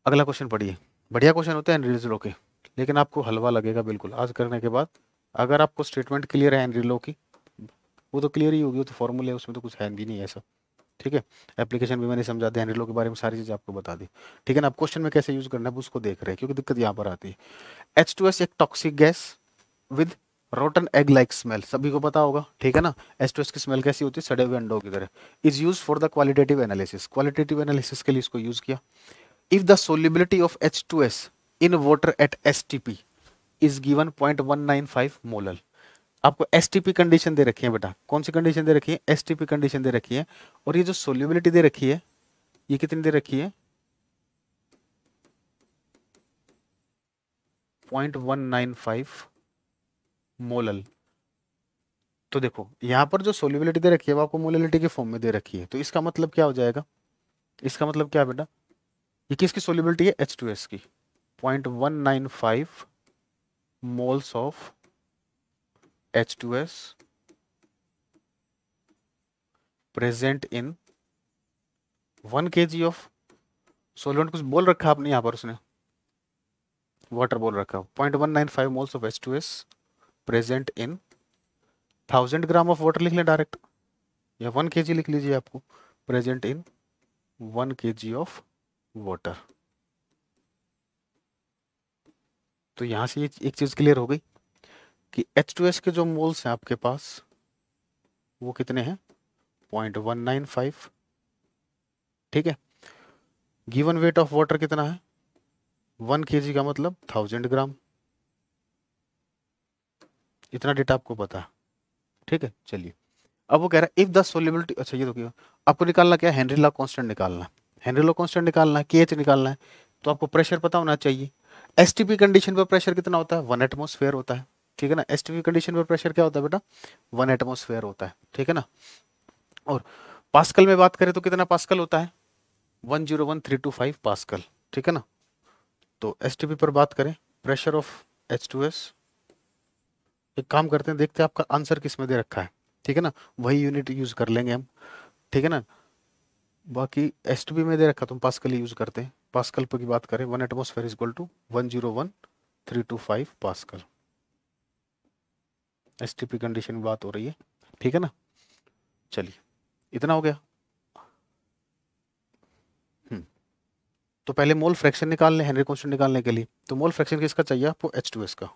अगला क्वेश्चन पढ़िए। बढ़िया क्वेश्चन होते हैं हेनरी लॉ के, लेकिन आपको हलवा लगेगा बिल्कुल आज करने के बाद। अगर आपको स्टेटमेंट क्लियर है हेनरी लॉ की, वो तो क्लियर ही होगी, वो तो फॉर्मूले है, उसमें तो कुछ है भी नहीं ऐसा। ठीक है, एप्लीकेशन भी मैंने समझा दिया, हेनरी लॉ के बारे में सारी चीज़ आपको बता दी। ठीक है ना, अब क्वेश्चन में कैसे यूज करना है उसको देख रहे हैं, क्योंकि दिक्कत यहाँ पर आती है। H2S एक toxic gas with rotten egg like smell, सभी को पता होगा। ठीक है ना, H2S की स्मेल कैसी होती है, सड़े हुए अंडों की तरह। Is use for the qualitative analysis, qualitative analysis के लिए इसको यूज किया। If the solubility of H2S in water at STP is given 0.195 molar. आपको STP कंडीशन दे रखी है बेटा, कौन सी कंडीशन दे रखी है, STP कंडीशन दे रखी है। और ये जो सोल्युबिलिटी दे रखी है, ये कितनी दे रखी है, 0.195 मोलल। तो देखो यहाँ पर जो सोल्युबिलिटी दे रखी है वो आपको मोललिटी के फॉर्म में दे रखी है, तो इसका मतलब क्या हो जाएगा, इसका मतलब क्या है बेटा, ये किसकी सोल्युबिलिटी है, H2S की। 0.195 moles of H2S present in 1 kg of solvent. कुछ बोल रखा आपने यहाँ पर, उसने वाटर बोल रखा, 0.195 moles of H2S present in 1000 gram of water लिख लें डायरेक्ट, या 1 kg लिख लीजिए आपको, present in 1 kg of water. तो यहां से ये एक चीज क्लियर हो गई कि H2S के जो मोल्स हैं आपके पास वो कितने हैं, 0.195। ठीक है, गिवन वेट ऑफ वाटर कितना है, 1 kg का मतलब 1000 ग्राम, इतना डेटा आपको पता है। ठीक है, चलिए अब वो कह रहा है इफ द सोल्युबिलिटी, अच्छा ये तो क्या, आपको निकालना क्या है, हेनरी लॉ कांस्टेंट निकालना है, हेनरी लॉ कांस्टेंट निकालना है, KH निकालना है। तो आपको प्रेशर पता होना चाहिए। STP कंडीशन पर प्रेशर कितना होता है, 1 एटमोस्फेयर होता है। ठीक है ना, STP कंडीशन पर प्रेशर क्या होता है बेटा, 1 एटमोस्फेयर होता है। ठीक है ना, और पास्कल में बात करें तो कितना पास्कल होता है, 101325 पास्कल। ठीक है ना, तो STP पर बात करें, प्रेशर ऑफ H2S, एक काम करते हैं, देखते हैं आपका आंसर किस में दे रखा है। ठीक है ना, वही यूनिट यूज कर लेंगे हम। ठीक है ना, बाकी STP में दे रखा तुम पास्कल यूज करते हैं, पास्कल पर की बात करें, 1 atmosphere is equal to 101325 pascal. STP condition में बात हो रही है। ठीक है ना, चलिए इतना हो गया। हम्म, तो पहले मोल फ्रैक्शन निकाल लें हेनरी कांस्टेंट निकालने के लिए। तो मोल फ्रैक्शन किसका चाहिए आपको, H2S का।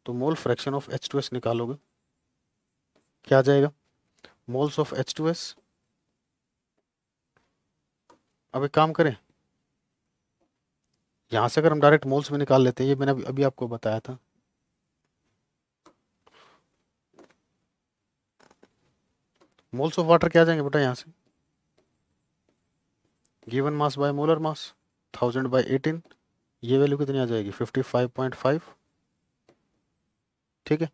तो मोल फ्रैक्शन ऑफ H2S निकालोगे, क्या आ जाएगा, मोल्स ऑफ H2S। अब एक काम करें, यहाँ से अगर हम डायरेक्ट मोल्स में निकाल लेते हैं, ये मैंने अभी अभी आपको बताया था। मोल्स ऑफ वाटर क्या आ जाएंगे बेटा यहाँ से, given mass by molar mass 1000/18, ये वैल्यू कितनी आ जाएगी 55.5। ठीक है,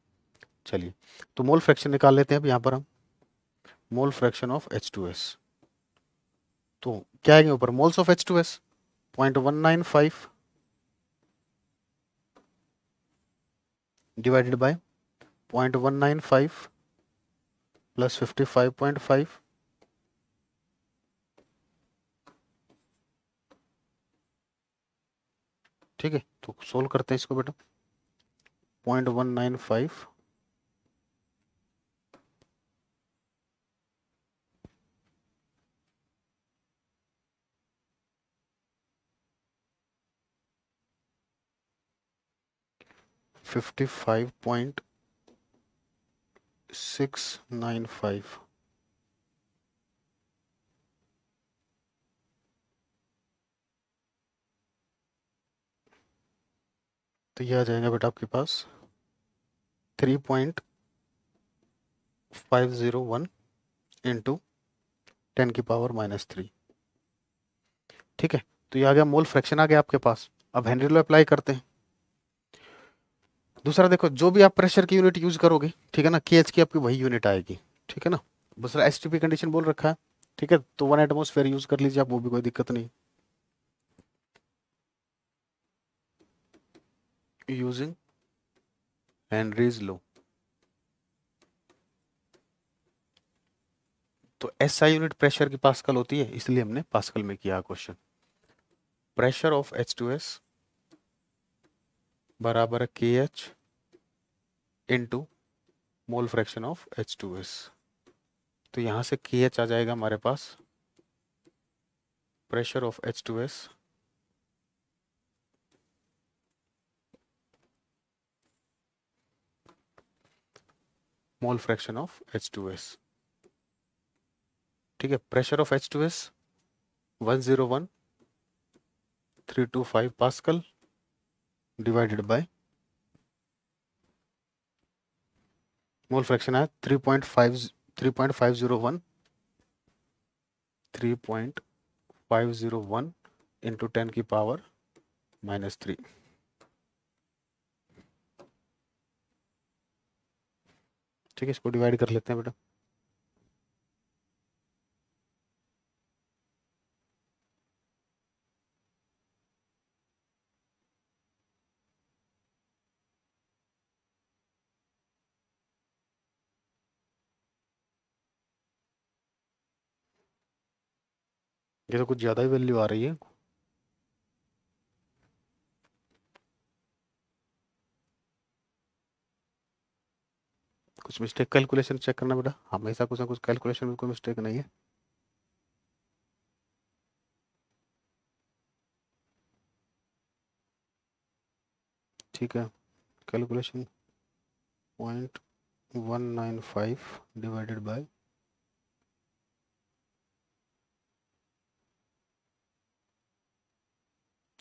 चलिए तो मोल फ्रैक्शन निकाल लेते हैं अब यहाँ पर हम, मोल फ्रैक्शन ऑफ H2S। तो क्या आएंगे ऊपर, moles of H2S 0.195 divided by 0.195 plus 55.5। ठीक है, तो सोल्व करते हैं इसको बेटा। 0.195 55.695, तो ये आ जाएगा बेटा आपके पास 3.501 इंटू 10⁻³ ठीक है, तो ये आ गया, मोल फ्रैक्शन आ गया आपके पास। अब हेनरी लॉ अप्लाई करते हैं। दूसरा देखो, जो भी आप प्रेशर की यूनिट यूज करोगे, ठीक है ना, केएच की आपकी वही यूनिट आएगी। ठीक है ना, दूसरा एसटीपी कंडीशन बोल रखा है। ठीक है, तो 1 एटमोसफेयर यूज कर लीजिए आप, वो भी कोई दिक्कत नहीं। यूजिंग हेनरीज लॉ, तो एसआई यूनिट प्रेशर की पास्कल होती है, इसलिए हमने पास्कल में किया क्वेश्चन। प्रेशर ऑफ H2S बराबर है KH into mole fraction of H2S। तो यहां से KH आ जाएगा हमारे पास pressure of H2S mole fraction of H2S। ठीक है, pressure of H2S 101,325 pascal divided by mole fraction है 3.501 इंटू 10⁻³ ठीक है, इसको डिवाइड कर लेते हैं बेटा। ये तो कुछ ज़्यादा ही वैल्यू आ रही है। कुछ मिस्टेक, कैलकुलेशन चेक करना बेटा, हमेशा कुछ ना कुछ कैलकुलेशन में कोई मिस्टेक नहीं है। ठीक है, कैलकुलेशन 0.195 डिवाइडेड बाय,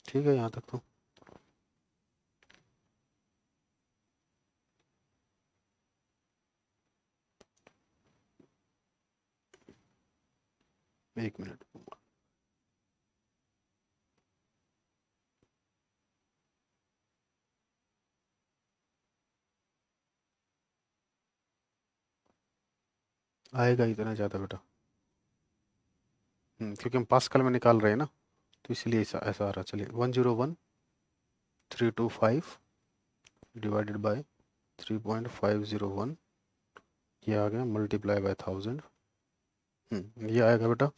ठीक है यहाँ तक तो। एक मिनट, आएगा इतना ज़्यादा बेटा। क्योंकि हम पास्कल में निकाल रहे हैं ना, तो इसलिए ऐसा ऐसा आ रहा। चलिए 101,325 डिवाइडेड बाय 3.501, ये आ गया मल्टीप्लाई बाय 1000। ये आएगा बेटा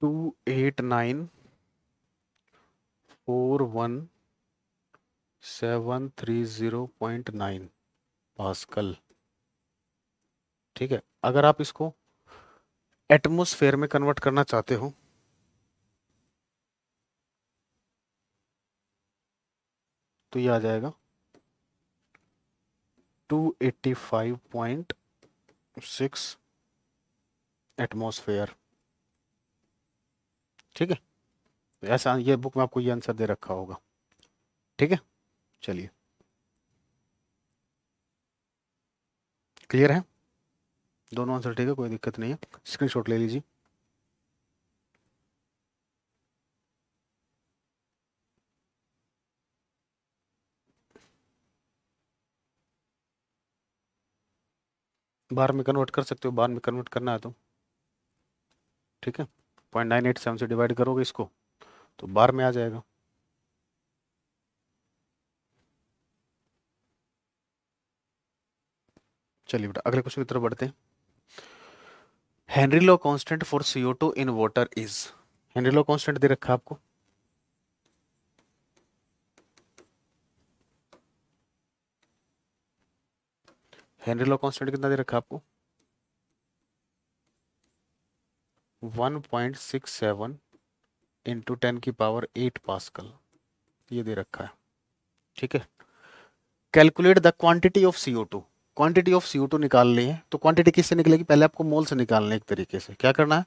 289,41730.9 पास्कल। ठीक है, अगर आप इसको एटमॉस्फेयर में कन्वर्ट करना चाहते हो, तो ये आ जाएगा 285.6 एटमॉस्फेयर। ठीक है, ऐसा ये बुक में आपको ये आंसर दे रखा होगा। ठीक है, चलिए क्लियर है, दोनों आंसर ठीक है, कोई दिक्कत नहीं है, स्क्रीनशॉट ले लीजिए। बार में कन्वर्ट कर सकते हो, बार में कन्वर्ट करना है तो ठीक है, 0.987 से डिवाइड करोगे इसको तो बार में आ जाएगा। चलिए बेटा अगले क्वेश्चन की तरफ बढ़ते हैं। Henry law constant for CO2 in water is, Henry law constant दे रखा है आपको, हेनरी लॉ कांस्टेंट कितना दे रखा है आपको, 1.67 इंटू 10⁸ ये दे रखा है। ठीक है, calculate the quantity of CO2, quantity of CO2 निकाल ली है, तो क्वांटिटी किससे निकलेगी, पहले आपको मोल से निकालना है। एक तरीके से क्या करना है,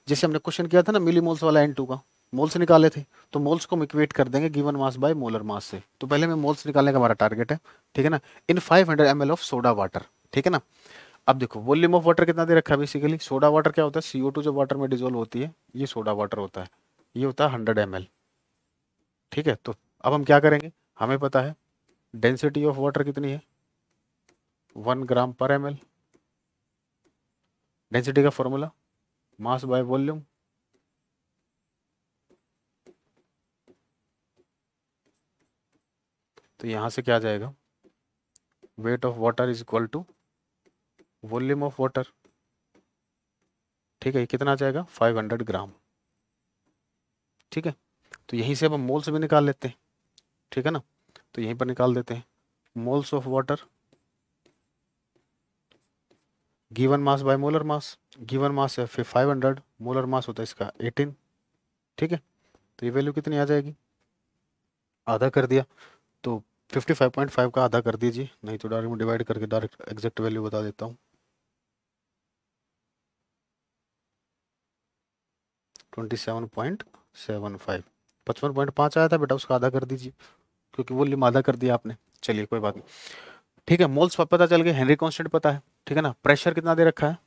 जैसे हमने क्वेश्चन किया था ना मिली मोल्स वाला N2 का, मोल से निकाले थे, तो मोल्स को हम इक्वेट कर देंगे given mass by molar mass से। तो पहले में मोल्स निकालने का हमारा टारगेट है, ठीक है ना, इन 500 ml ऑफ सोडा वाटर। ठीक है ना, अब देखो वॉल्यूम ऑफ वाटर कितना दे रखा है, बेसिकली सोडा वाटर क्या होता है, CO2 जो वाटर में डिजोल्व होती है ये सोडा वाटर होता है, ये होता है 100 ml। ठीक है, तो अब हम क्या करेंगे, हमें पता है डेंसिटी ऑफ वाटर कितनी है, 1 ग्राम पर ml, डेंसिटी का फॉर्मूला मास बाय वॉल्यूम, तो यहां से क्या आ जाएगा, weight of water is equal to volume of water. ठीक है, ये कितना आ जाएगा 500 ग्राम। ठीक है, तो यहीं से अब हम मोल्स भी निकाल लेते हैं। ठीक है ना, तो यहीं पर निकाल देते हैं, moles of water given mass by molar mass, given mass है फिर 500, मोलर मास होता है इसका 18। ठीक है, तो ये वैल्यू कितनी आ जाएगी, आधा कर दिया, तो 55.5 का आधा कर दीजिए, नहीं तो डायरेक्ट डिवाइड करके डायरेक्ट एग्जैक्ट वैल्यू बता देता हूँ, 27.75, 55.5 आया था बेटा, उसका आधा कर दीजिए, क्योंकि वॉल्यूम आधा कर दिया आपने। चलिए कोई बात नहीं, ठीक है, मोल्स पता चल गए, हेनरी कांस्टेंट पता है। ठीक है ना, प्रेशर कितना दे रखा है,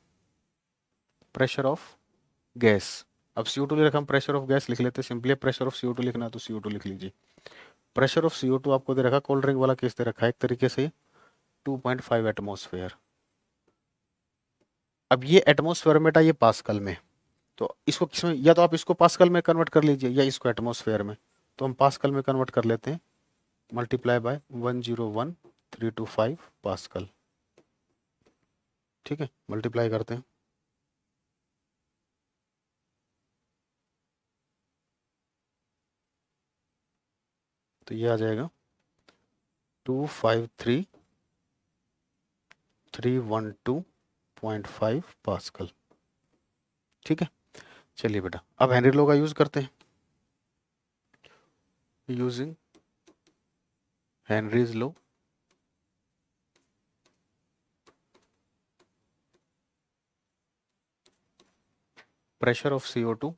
प्रेशर ऑफ गैस, अब CO2 ले रखा, हम प्रेशर ऑफ गैस लिख लेते हैं सिंपली, प्रेशर ऑफ CO2 लिखना है तो CO2 लिख लीजिए। प्रेशर ऑफ CO2 आपको दे रखा, कोल्ड ड्रिंक वाला केस दे रखा है एक तरीके से 2.5 एटमोसफेयर। अब ये एटमोसफेयर में बेटा ये पास्कल में, तो इसको किसमें, या तो आप इसको पास्कल में कन्वर्ट कर लीजिए या इसको एटमोसफेयर में, तो हम पास्कल में कन्वर्ट कर लेते हैं, मल्टीप्लाई बाय 101,325 पास्कल। ठीक है, मल्टीप्लाई करते हैं, तो ये आ जाएगा 253,312.5 पास्कल। ठीक है, चलिए बेटा अब हेनरी लॉ का यूज करते हैं, using Henry's law, pressure of CO2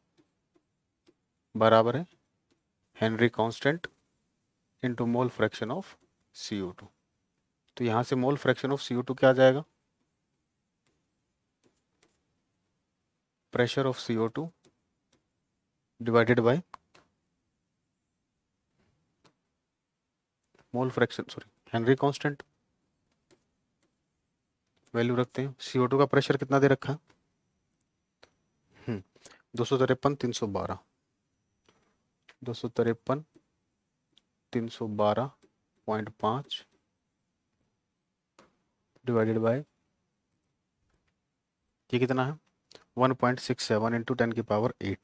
बराबर है Henry constant into mole fraction of CO2। तो यहां से मोल फ्रैक्शन ऑफ CO2 क्या आ जाएगा, pressure of CO2 divided by mole fraction, sorry Henry constant, value रखते हैं, CO2 का प्रेशर कितना दे रखा है, 253 253 312.5 डिवाइडेड बाय ये कितना है 1.67 इंटू 10⁸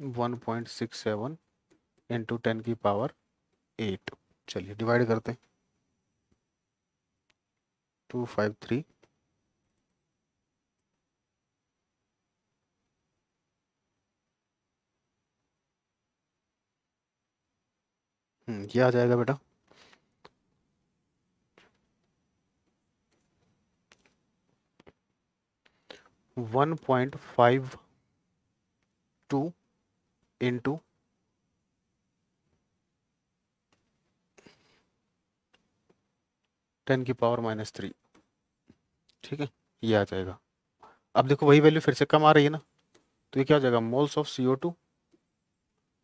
1.67 इंटू 10⁸। चलिए डिवाइड करते हैं, 253 ये आ जाएगा बेटा 1.52 इंटू 10⁻³ ठीक है, ये आ जाएगा। अब देखो वही वैल्यू फिर से कम आ रही है ना, तो ये क्या हो जाएगा, moles of CO2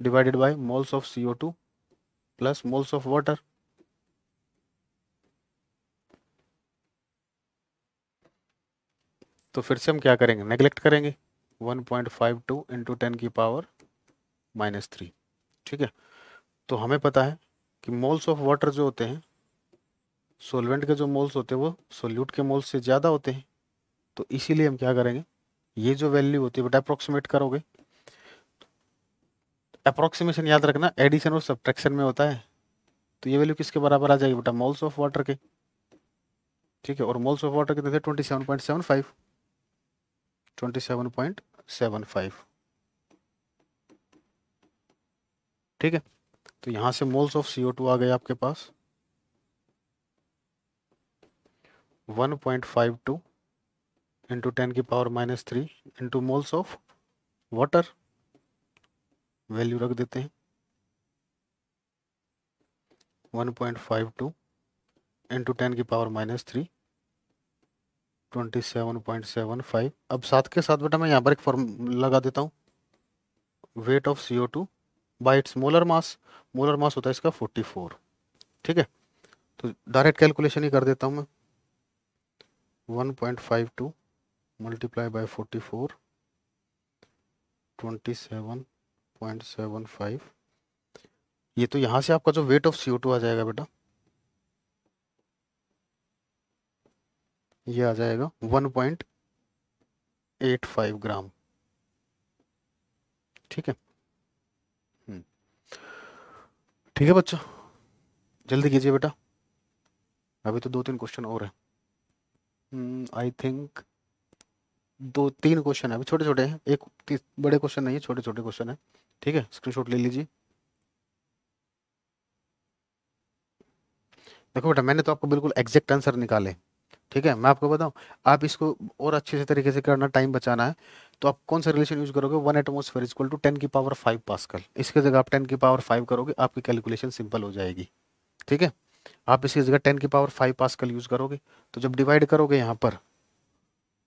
divided by moles of CO2 plus moles of water. तो फिर से हम क्या करेंगे, नेग्लेक्ट करेंगे, 1.52 इंटू 10⁻³ ठीक है। तो हमें पता है कि मोल्स ऑफ वाटर जो होते हैं, सोलवेंट के जो मोल्स होते हैं वो सोल्यूट के मोल्स से ज़्यादा होते हैं। तो इसीलिए हम क्या करेंगे, ये जो वैल्यू होती है बेटा अप्रोक्सीमेट करोगे। अप्रोक्सीमेशन याद रखना एडिशन और सब्ट्रैक्शन में होता है। तो ये वैल्यू किसके बराबर आ जाएगी बेटा, मोल्स ऑफ वाटर के, ठीक है। और मोल्स ऑफ वाटर कितने थे, 27.75, 27.75 ठीक है। तो यहाँ से मोल्स ऑफ CO2 आ गए आपके पास 1.52 into 10⁻³ into moles of water, value रख देते हैं 1.52 इंटू 10⁻³ 27.75। अब साथ के साथ बेटा मैं यहाँ पर एक फॉर्मूला लगा देता हूँ, weight of CO2 bye it's molar mass. Molar mass होता है इसका 44 ठीक है। तो डायरेक्ट कैलकुलेशन ही कर देता हूँ मैं, 1.52 मल्टीप्लाई बाय 44 27.75। ये तो यहाँ से आपका जो वेट ऑफ CO2 आ जाएगा बेटा, ये आ जाएगा 1.85 ग्राम ठीक है। ठीक है बच्चों, जल्दी कीजिए बेटा, अभी तो 2-3 क्वेश्चन और है। आई थिंक 2-3 क्वेश्चन है अभी, छोटे छोटे हैं, एक बड़े क्वेश्चन नहीं है, छोटे छोटे क्वेश्चन है ठीक है। स्क्रीनशॉट ले लीजिए। देखो बेटा मैंने तो आपको बिल्कुल एग्जैक्ट आंसर निकाले, ठीक है। मैं आपको बताऊं, आप इसको और अच्छे से तरीके से करना, टाइम बचाना है, तो आप कौन सा रिलेशन यूज करोगे, 1 एटमोसफेयर इक्वल टू 10⁵ पास्कल। इसकी जगह आप 10⁵ करोगे, आपकी कैलकुलेशन सिंपल हो जाएगी, ठीक है। आप इसकी जगह 10⁵ पास्कल यूज करोगे, तो जब डिवाइड करोगे यहाँ पर,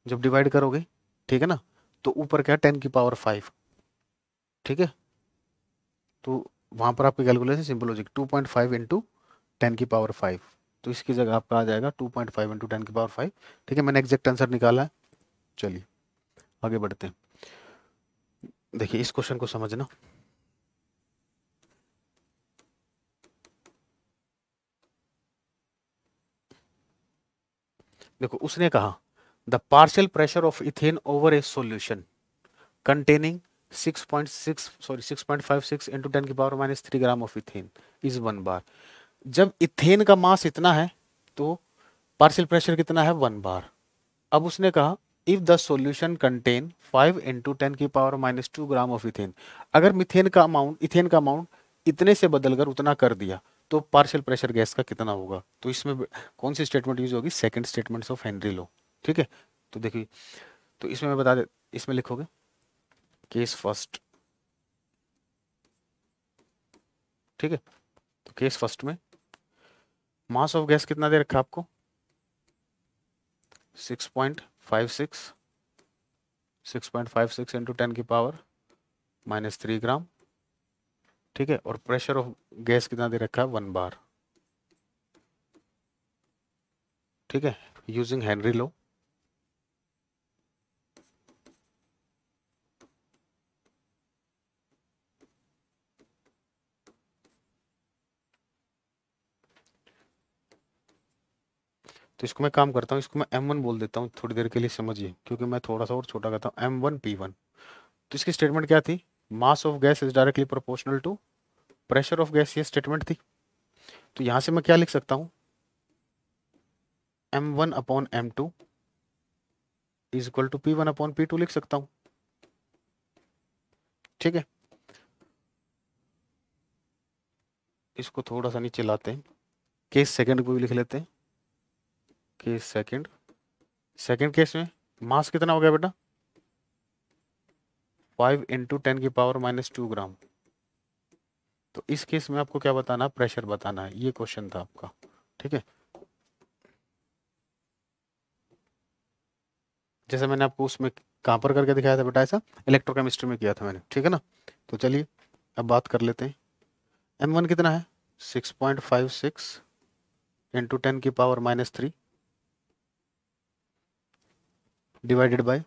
जब डिवाइड करोगे ठीक है ना, तो ऊपर क्या 10⁵, ठीक है। तो वहां पर आपकी कैलकुलेशन सिंपल हो जाएगी, 2.5 इंटू 10⁵। तो इसकी जगह आपका आ जाएगा 2.5 इंटू 10⁵, ठीक है। मैंने एग्जैक्ट आंसर निकाला है। चलिए आगे बढ़ते हैं। देखिए इस क्वेश्चन को समझना, देखो उसने कहा the partial pressure of ethane over A solution containing 6.56 into 10⁻³ gram of ethane is 1 बार। जब इथेन का मास इतना है तो पार्शियल प्रेशर कितना है, 1 बार। अब उसने कहा if the solution contain 5 into 10⁻² gram of ethane, अगर इथेन का अमाउंट इतने से बदलकर उतना कर दिया तो पार्शियल प्रेशर गैस का कितना होगा। तो इसमें कौन सी स्टेटमेंट यूज होगी, second statement of Henry law, ठीक है। तो देखिए, तो इसमें मैं बता दे, इसमें लिखोगे केस फर्स्ट, ठीक है। तो केस फर्स्ट में मास ऑफ गैस कितना दे रखा आपको, 6.56, 6.56 इंटू 10⁻³ ग्राम, ठीक है। और प्रेशर ऑफ गैस कितना दे रखा है, 1 बार, ठीक है, यूजिंग हेनरी लॉ। तो इसको मैं काम करता हूँ, इसको मैं M1 बोल देता हूँ थोड़ी देर के लिए, समझिए, क्योंकि मैं थोड़ा सा और छोटा करता हूँ, M1P1। तो इसकी स्टेटमेंट क्या थी, mass of gas is directly proportional to pressure of gas, ये स्टेटमेंट थी। तो यहां से मैं क्या लिख सकता हूँ, M1/M2 is equal to P1/P2 लिख सकता हूँ, ठीक है। इसको थोड़ा सा नीचे लाते हैं, केस सेकंड को भी लिख लेते हैं, केस सेकंड। सेकंड केस में मास कितना हो गया बेटा, 5 × 10⁻² ग्राम। तो इस केस में आपको क्या बताना, प्रेशर बताना है, ये क्वेश्चन था आपका। ठीक है, जैसे मैंने आपको उसमें कहाँ पर करके दिखाया था बेटा, ऐसा इलेक्ट्रोकेमिस्ट्री में किया था मैंने। ठीक है ना, तो चलिए अब बात कर लेते हैं। m1 कितना है, 6.56 × 10⁻³ डिवाइडेड बाय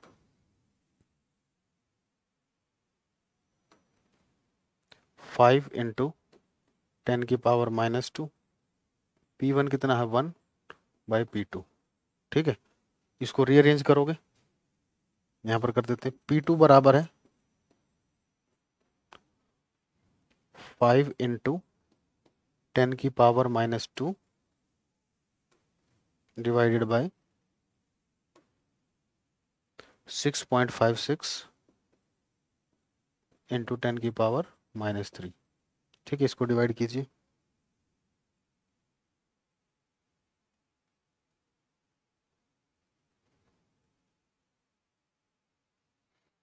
5 × 10⁻²। P1 कितना है, 1/P2। ठीक है, इसको रीअरेंज करोगे, यहां पर कर देते हैं। P2 बराबर है 5 × 10⁻² डिवाइडेड बाय 6.56 × 10⁻³ ठीक है, इसको डिवाइड कीजिए।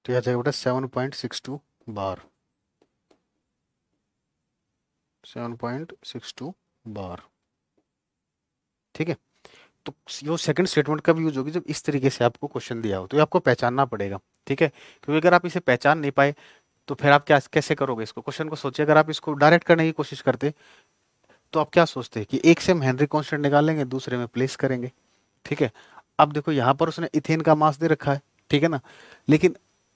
तो यह आ जाएगा बेटा 7.62 बार, 7.62 बार। ठीक है, तो ये सेकंड स्टेटमेंट कब यूज होगी, जब इस तरीके से आपको क्वेश्चन दिया हो, तो ये आपको पहचानना पड़ेगा। ठीक है, क्योंकि अगर आप इसे पहचान नहीं पाए तो फिर आप क्या कैसे करोगे इसको, क्वेश्चन को सोचिए। अगर आप इसको डायरेक्ट करने की कोशिश करते तो आप क्या सोचते हैं कि एक से हम हेनरी कांस्टेंट निकालेंगे, दूसरे में प्लेस करेंगे। ठीक है, अब देखो यहाँ पर उसने इथेन का मास दे रखा है, ठीक है ना, लेकिन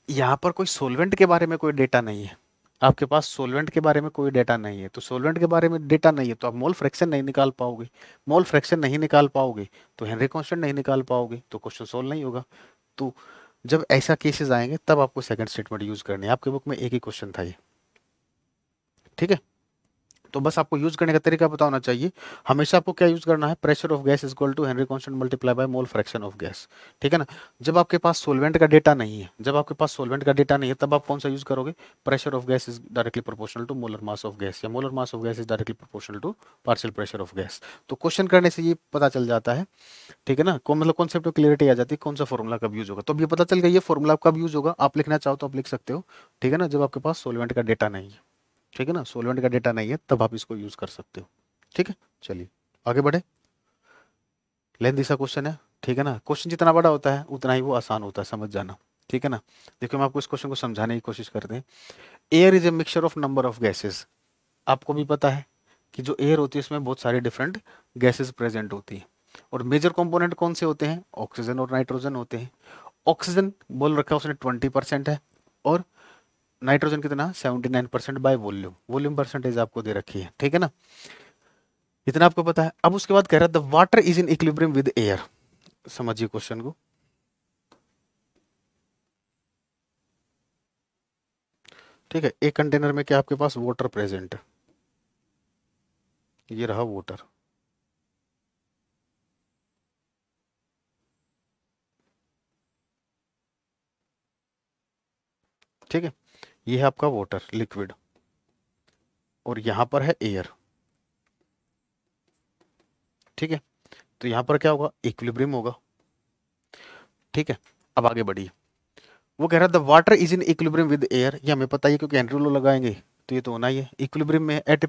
यहाँ पर कोई सोलवेंट के बारे में कोई डेटा नहीं है। आपके पास सोलवेंट के बारे में कोई डेटा नहीं है, तो सोलवेंट के बारे में डेटा नहीं है तो आप मोल फ्रैक्शन नहीं निकाल पाओगे। मोल फ्रैक्शन नहीं निकाल पाओगे तो हेनरी कांस्टेंट नहीं निकाल पाओगे, तो क्वेश्चन सोल्व नहीं होगा। तो जब ऐसा केसेस आएंगे तब आपको सेकंड स्टेटमेंट यूज करनी है। आपके बुक में एक ही क्वेश्चन था ये। ठीक है, तो बस आपको यूज करने का तरीका पता होना चाहिए। हमेशा आपको क्या यूज करना है, pressure of gas is equal to Henry constant multiply by mole fraction of gas. ठीक है ना, जब आपके पास सोलवेंट का डेटा नहीं है, जब आपके पास सोलवेंट का डेटा नहीं है तब आप कौन सा यूज करोगे, pressure of gas is directly proportional to molar mass of gas, या molar mass of gas is directly proportional to partial pressure of gas. तो क्वेश्चन करने से ये पता चल जाता है। ठीक है ना, मतलब कॉन्सेप्ट ऑफ क्लियरिटी आ जाती है, कौन सा फॉर्मूला कब यूज होगा। तो अब ये पता चल गया ये फॉर्मूला कब यूज होगा, आप लिखना चाहो तो आप लिख सकते हो। ठीक है ना, जब आपके पास सोलवेंट का डेटा नहीं है। ठीक है ना, सोलवेंट का डेटा नहीं है तब आप इसको यूज कर सकते हो। ठीक है, चलिए आगे बढ़े। लेंथी सा क्वेश्चन है। ठीक है ना, क्वेश्चन जितना बड़ा होता है उतना ही वो आसान होता है, समझ जाना। ठीक है ना, देखो हम आपको इस क्वेश्चन को समझाने की कोशिश करते हैं। Air is a mixture of number of gases. आपको भी पता है कि जो एयर होती है उसमें बहुत सारी डिफरेंट गैसेस प्रेजेंट होती है, और मेजर कंपोनेंट कौन से होते हैं, ऑक्सीजन और नाइट्रोजन होते हैं। ऑक्सीजन बोल रखा है उसने 20% है, और नाइट्रोजन कितना, 79% बाय वॉल्यूम, वॉल्यूम परसेंटेज आपको दे रखी है। ठीक है ना, इतना आपको पता है। अब उसके बाद कह रहा है the water is in equilibrium with air. समझिए क्वेश्चन को। ठीक है, एक कंटेनर में क्या आपके पास वाटर प्रेजेंट है, ये रहा वाटर। ठीक है, ये है आपका वाटर लिक्विड, और यहां पर है एयर। ठीक है, तो यहां पर क्या होगा, इक्विलिब्रियम होगा। ठीक है, अब आगे बढ़िए। वो कह रहा है the water is in equilibrium with air, ये हमें पता ही है क्योंकि हेनरी लॉ लगाएंगे तो ये तो होना ही है। इक्विलिब्रियम में at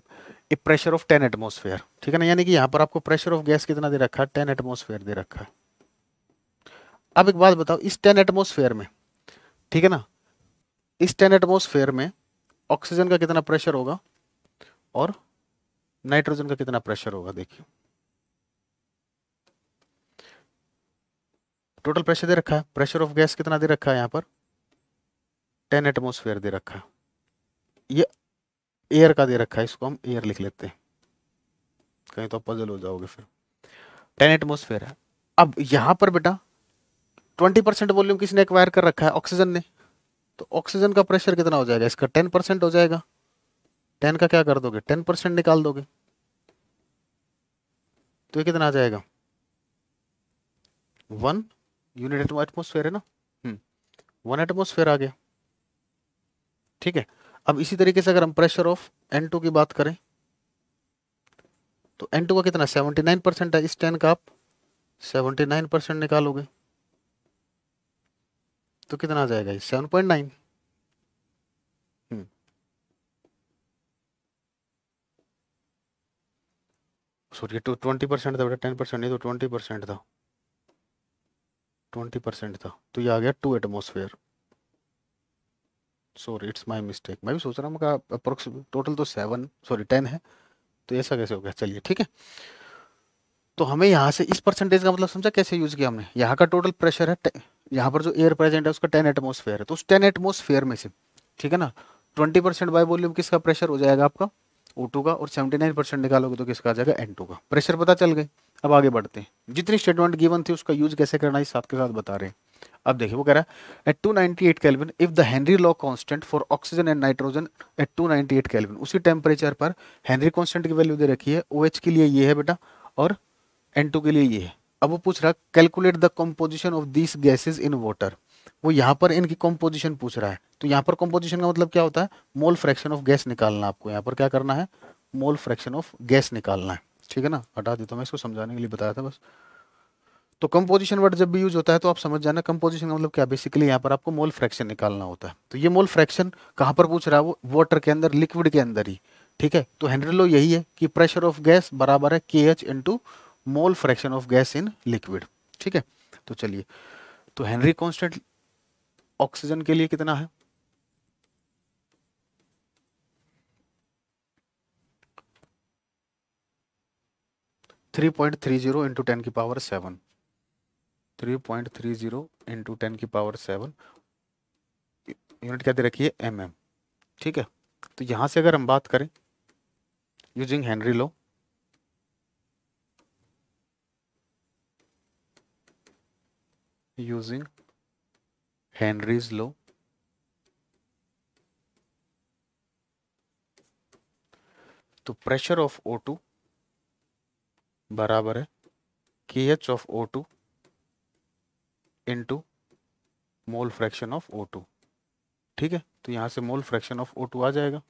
a pressure of 10 atmosphere. ठीक है ना, यानी कि यहाँ पर आपको प्रेशर ऑफ गैस कितना दे रखा है, 10 एटमोस्फेयर दे रखा है। अब एक बात बताओ, इस 10 एटमोस्फेयर में, ठीक है ना, इस 10 एटमोस्फेयर में ऑक्सीजन का कितना प्रेशर होगा और नाइट्रोजन का कितना प्रेशर होगा। देखिए टोटल प्रेशर दे रखा है, प्रेशर ऑफ गैस कितना दे रखा है, यहाँ पर 10 एटमोस्फेयर दे रखा है। ये एयर का दे रखा है, इसको हम एयर लिख लेते हैं, कहीं तो पजल हो जाओगे फिर। 10 एटमोस्फेयर है। अब यहां पर बेटा 20% वॉल्यूम किसने एक्वायर कर रखा है, ऑक्सीजन ने। तो ऑक्सीजन का प्रेशर कितना हो जाएगा, इसका 10% हो जाएगा। 10 का क्या कर दोगे, 10% निकाल दोगे, तो ये कितना आ जाएगा, 1 यूनिट एटमोस्फेयर है ना। 1 एटमोस्फेयर आ गया। ठीक है, अब इसी तरीके से अगर हम प्रेशर ऑफ N2 की बात करें तो N2 का कितना 79% है, इस 10 का आप 79% निकालोगे तो कितना आ जाएगा, 7.9। सॉरी 20% था बेटा, 10% नहीं तो 20% था, 20% था, तो ये आ गया 2 atmosphere. Sorry it's my mistake, मैं भी सोच रहा हूँ मैं अप्रोक्स टोटल तो 7 सॉरी 10 है, तो ऐसा कैसे हो गया, चलिए ठीक है। तो हमें यहाँ से इस परसेंटेज का मतलब समझा कैसे यूज किया हमने, यहाँ का टोटल प्रेशर है यहाँ पर जो एयर प्रेजेंट है उसका 10 एटमोसफेयर है, तो उस 10 एटमोसफेयर में से, ठीक है ना, 20% बाय वॉल्यूम किसका प्रेशर हो जाएगा आपका O2 का, और 79% निकालोगे तो किसका आ जाएगा N2 का। प्रेशर पता चल गए। अब आगे बढ़ते हैं, जितनी स्टेटमेंट गिवन थी उसका यूज कैसे करना है इस साथ के साथ बता रहे हैं। अब देखिए वो कह रहा है at 298 kelvin if the Henry law constant for oxygen and nitrogen at 298 kelvin, उसी टेम्परेचर पर हेनरी कांस्टेंट की वैल्यू दे रखी है, OH के लिए ये है बेटा और N2 के लिए ये है। अब वो पूछ रहा है calculate the composition of these gases in water, वो यहाँ पर इनकी कंपोजिशन पूछ रहा है। तो यहाँ पर कंपोजिशन का मतलब क्या होता है, मोल फ्रैक्शन ऑफ गैस निकालना, आपको यहाँ पर क्या करना है, मोल फ्रैक्शन ऑफ गैस निकालना है, ठीक है ना। हटा देता हूँ, मैं इसको समझाने के लिए बताया था बस। तो कंपोजिशन वर्ड जब भी यूज होता है तो आप समझ जाना कंपोजिशन का मतलब क्या, बेसिकली यहाँ पर आपको मोल फ्रैक्शन निकालना होता है। तो ये मोल फ्रैक्शन कहाँ पर पूछ रहा है, वो वाटर के अंदर, लिक्विड के अंदर ही, ठीक है। तो हेनरी लॉ यही है कि प्रेशर ऑफ गैस बराबर है KH into mole fraction of gas in liquid, ठीक है। तो चलिए, तो हेनरी कांस्टेंट ऑक्सीजन के लिए कितना है, 3.30 इंटू 10⁻⁷, 3.30 इंटू 10⁻⁷, यूनिट क्या दे रखी है mm, ठीक है। तो यहां से अगर हम बात करें using Henry law, using Henry's law, तो प्रेशर ऑफ O2 बराबर है KH of O2 into mole fraction of O2, ठीक है। तो यहां से मोल फ्रैक्शन ऑफ O2 आ जाएगा,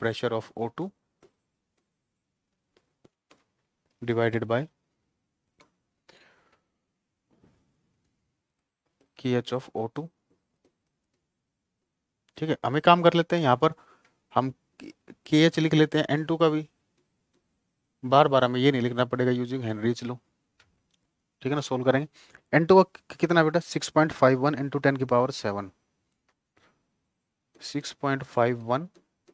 pressure of O2 divided by KH of O2, ठीक है। हमें काम कर लेते हैं यहाँ पर, हम KH लिख लेते हैं, N2 का भी बार बार हमें ये नहीं लिखना पड़ेगा, यूजिंग हेनरीज लॉ, ठीक है ना। सोल्व करेंगे, N2 का कितना बेटा 6.51 इंटू 10⁻⁷, 6.51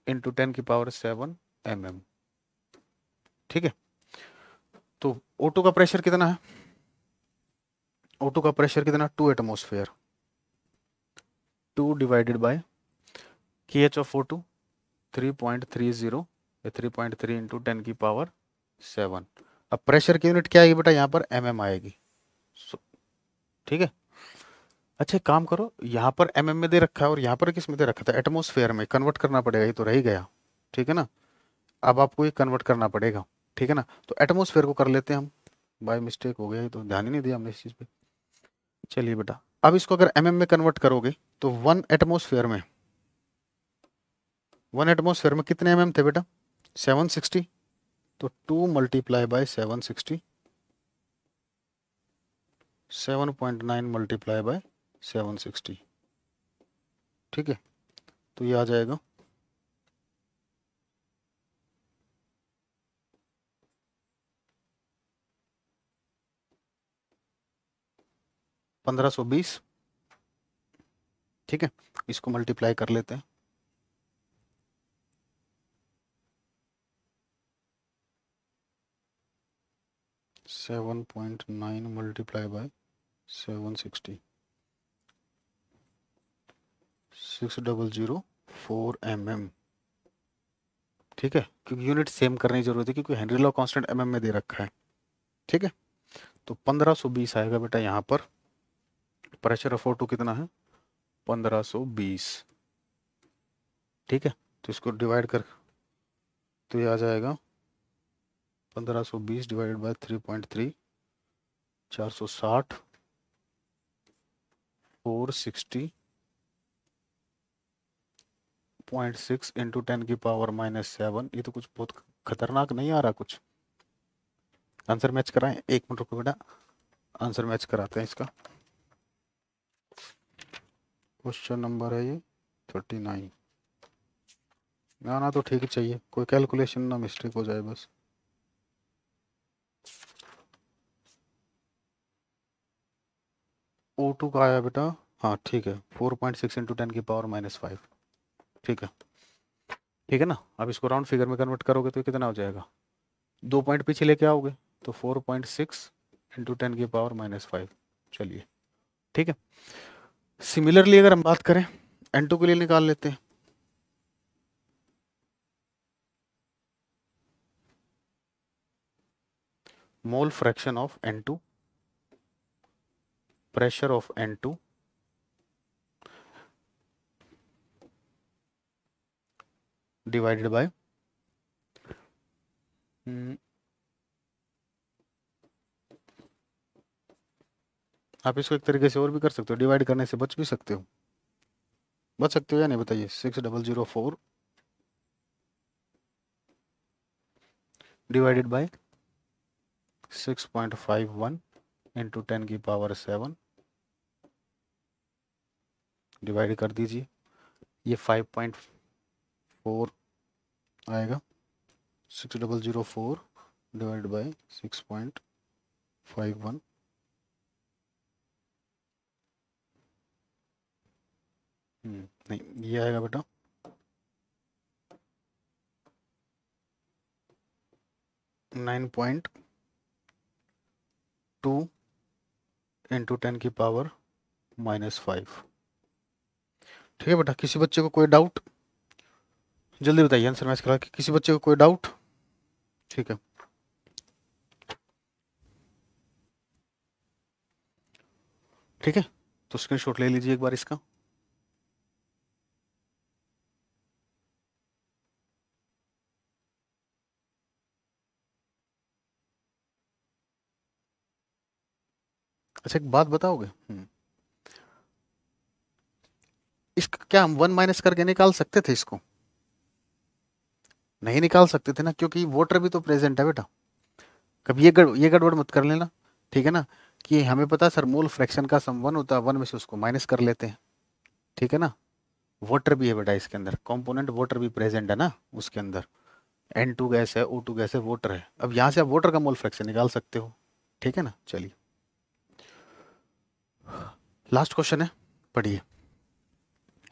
इंटू 10⁻⁷ mm, ठीक है। तो O2 का प्रेशर कितना है, O2 का प्रेशर कितना, 2 atmosphere, 2 divided by KH of O2 3.30 या 3.3 इंटू 10⁻⁷। अब प्रेशर की यूनिट क्या आएगी बेटा, यहाँ पर mm आएगी, ठीक है। अच्छा एक काम करो, यहाँ पर mm में दे रखा है और यहाँ पर किस में दे रखा था, एटमोसफेयर में, कन्वर्ट करना पड़ेगा, ये तो रह ही गया, ठीक है ना। अब आपको ये कन्वर्ट करना पड़ेगा, ठीक है ना। तो एटमोसफेयर को कर लेते हैं हम, बाय मिस्टेक हो गया, ये तो ध्यान ही नहीं दिया हमने इस चीज़ पे। चलिए बेटा, अब इसको अगर mm में कन्वर्ट करोगे तो 1 एटमोसफेयर में कितने mm थे बेटा, 760, तो 2 मल्टीप्लाई बाय 760, 7.9 मल्टीप्लाई बाय 760, ठीक है। तो ये आ जाएगा 1520, ठीक है। इसको मल्टीप्लाई कर लेते हैं, 7.9 मल्टीप्लाई बाय 760, 6004 mm, ठीक है। क्योंकि यूनिट सेम करने की जरूरत है, क्योंकि हेनरी लॉ कांस्टेंट mm में दे रखा है, ठीक है। तो 1520 आएगा बेटा यहाँ पर, प्रेशर ऑफ O2 कितना है 1520, ठीक है। तो इसको डिवाइड कर, तो ये आ जाएगा 1520 डिवाइडेड बाय 3.3, 460, 460.6 इंटू 10⁻⁻⁷। ये तो कुछ बहुत खतरनाक नहीं आ रहा कुछ, आंसर मैच कराएं, 1 मिनट रुको बेटा, आंसर मैच कराते हैं इसका। क्वेश्चन नंबर है ये 39, ना तो ठीक चाहिए, कोई कैलकुलेशन ना मिस्टेक हो जाए बस। O2 का आया बेटा, हाँ ठीक है, 4.6 इंटू 10⁻⁻5। ठीक है, ठीक है ना। अब इसको राउंड फिगर में कन्वर्ट करोगे तो कितना हो जाएगा, 2 पॉइंट पीछे लेके आओगे तो 4.6 इंटू 10⁻⁻5। चलिए ठीक है। सिमिलरली अगर हम बात करें N2 के लिए निकाल लेते हैं। मोल fraction of N2, pressure of N2 divided by आप इसको एक तरीके से और भी कर सकते हो, डिवाइड करने से बच भी सकते हो, बच सकते हो या नहीं बताइए। 6004 डिवाइडेड बाय 6.51 इंटू 10⁻7 डिवाइड कर दीजिए, ये 5.4 आएगा। 6004 डिवाइड बाय 6.51, नहीं ये आएगा बेटा 9.2 इंटू 10⁻⁻5। ठीक है बेटा, किसी बच्चे को कोई डाउट, जल्दी बताइए आंसर मैच करा के, किसी बच्चे को कोई डाउट? ठीक है, ठीक है, तो स्क्रीनशॉट ले लीजिए एक बार इसका। अच्छा एक बात बताओगे, इसका क्या हम 1 माइनस करके निकाल सकते थे इसको? नहीं निकाल सकते थे ना, क्योंकि वोटर भी तो प्रेजेंट है बेटा। कभी ये गड़बड़ मत कर लेना, ठीक है ना, कि हमें पता है सर मोल फ्रैक्शन का सम 1 होता है, 1 में से उसको माइनस कर लेते हैं, ठीक है ना। वाटर भी है बेटा इसके अंदर, कंपोनेंट वाटर भी प्रेजेंट है ना उसके अंदर। N2 गैस है, O2 गैस है, वाटर है। अब यहाँ से आप वाटर का मोल फ्रैक्शन निकाल सकते हो, ठीक है ना। चलिए लास्ट क्वेश्चन है, पढ़िए।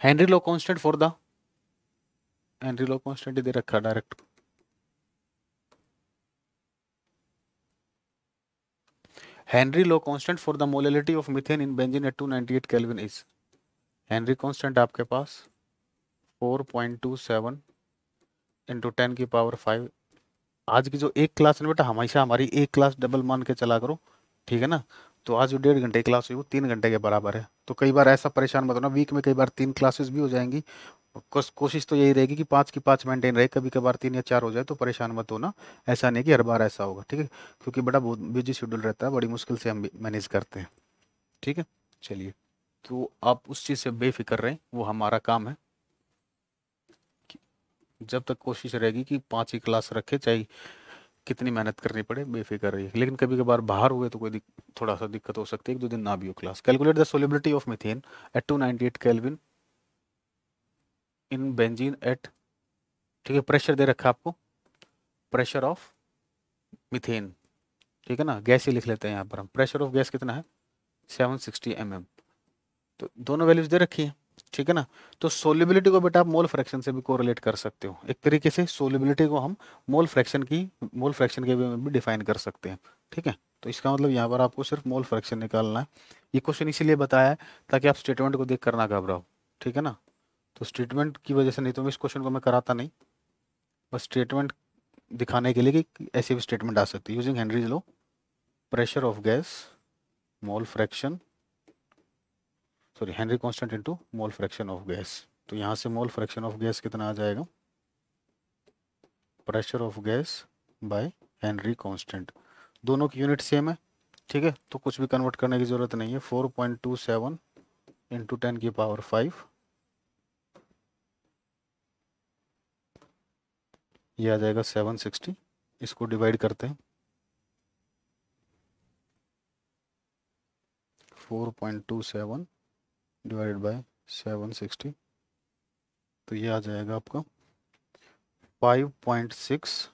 Henry law constant for the, Henry law constant दे रखा direct. Henry law constant for the molality of methane in benzene at 298 kelvin is, Henry constant आपके पास 4.27 इंटू 10⁵। आज की जो एक क्लास है ना बेटा, हमेशा हमारी एक क्लास डबल मान के चला करो, ठीक है ना। तो आज जो 1.5 घंटे की क्लास हुई वो 3 घंटे के बराबर है। तो कई बार ऐसा परेशान मत होना, वीक में कई बार 3 क्लासेस भी हो जाएंगी। कोशिश तो यही रहेगी कि 5 की 5 मेंटेन रहे, कभी कभार 3 या 4 हो जाए तो परेशान मत होना। ऐसा नहीं कि हर बार ऐसा होगा, ठीक है, क्योंकि बड़ा बहुत बिजी शेड्यूल रहता है, बड़ी मुश्किल से हम मैनेज करते हैं, ठीक है। चलिए, तो आप उस चीज़ से बेफिक्र रहें, वो हमारा काम है। जब तक कोशिश रहेगी कि 5 ही क्लास रखे, चाहे कितनी मेहनत करनी पड़े, बेफिक्र रहिए। लेकिन कभी कभार बाहर हुए तो कोई थोड़ा सा दिक्कत हो सकती है, 1 2 दिन ना भी हो class. Calculate the solubility of methane at 298 kelvin in benzene at, ठीक है, प्रेशर दे रखा है आपको, प्रेशर ऑफ मीथेन, ठीक है ना, गैस ही लिख लेते हैं यहाँ पर हम। प्रेशर ऑफ गैस कितना है, 760 mm। तो दोनों वैल्यूज दे रखी है, ठीक है ना। तो सोलिबिलिटी को बेटा आप मोल फ्रैक्शन से भी कोरिलेट कर सकते हो, एक तरीके से सोलिबिलिटी को हम मोल फ्रैक्शन के वे में भी डिफाइन कर सकते हैं, ठीक है। तो इसका मतलब यहाँ पर आपको सिर्फ मोल फ्रैक्शन निकालना है। ये क्वेश्चन इसीलिए बताया है ताकि आप स्टेटमेंट को देख कर ना घबराओ, ठीक है ना। तो स्टेटमेंट की वजह से नहीं तो इस क्वेश्चन को मैं कराता नहीं, बस स्टेटमेंट दिखाने के लिए कि ऐसी भी स्टेटमेंट आ सकती है। Using Henry's law, pressure of gas, mole fraction, sorry Henry constant into mole fraction of gas. तो यहाँ से मोल फ्रैक्शन ऑफ गैस कितना आ जाएगा, pressure of gas by Henry constant. दोनों की यूनिट सेम है, ठीक है, तो कुछ भी कन्वर्ट करने की जरूरत नहीं है। 4.27 इंटू 10⁵, ये आ जाएगा 760। इसको डिवाइड करते हैं, 4.27 डिवाइडेड बाय 760, तो ये आ जाएगा आपका 5.6,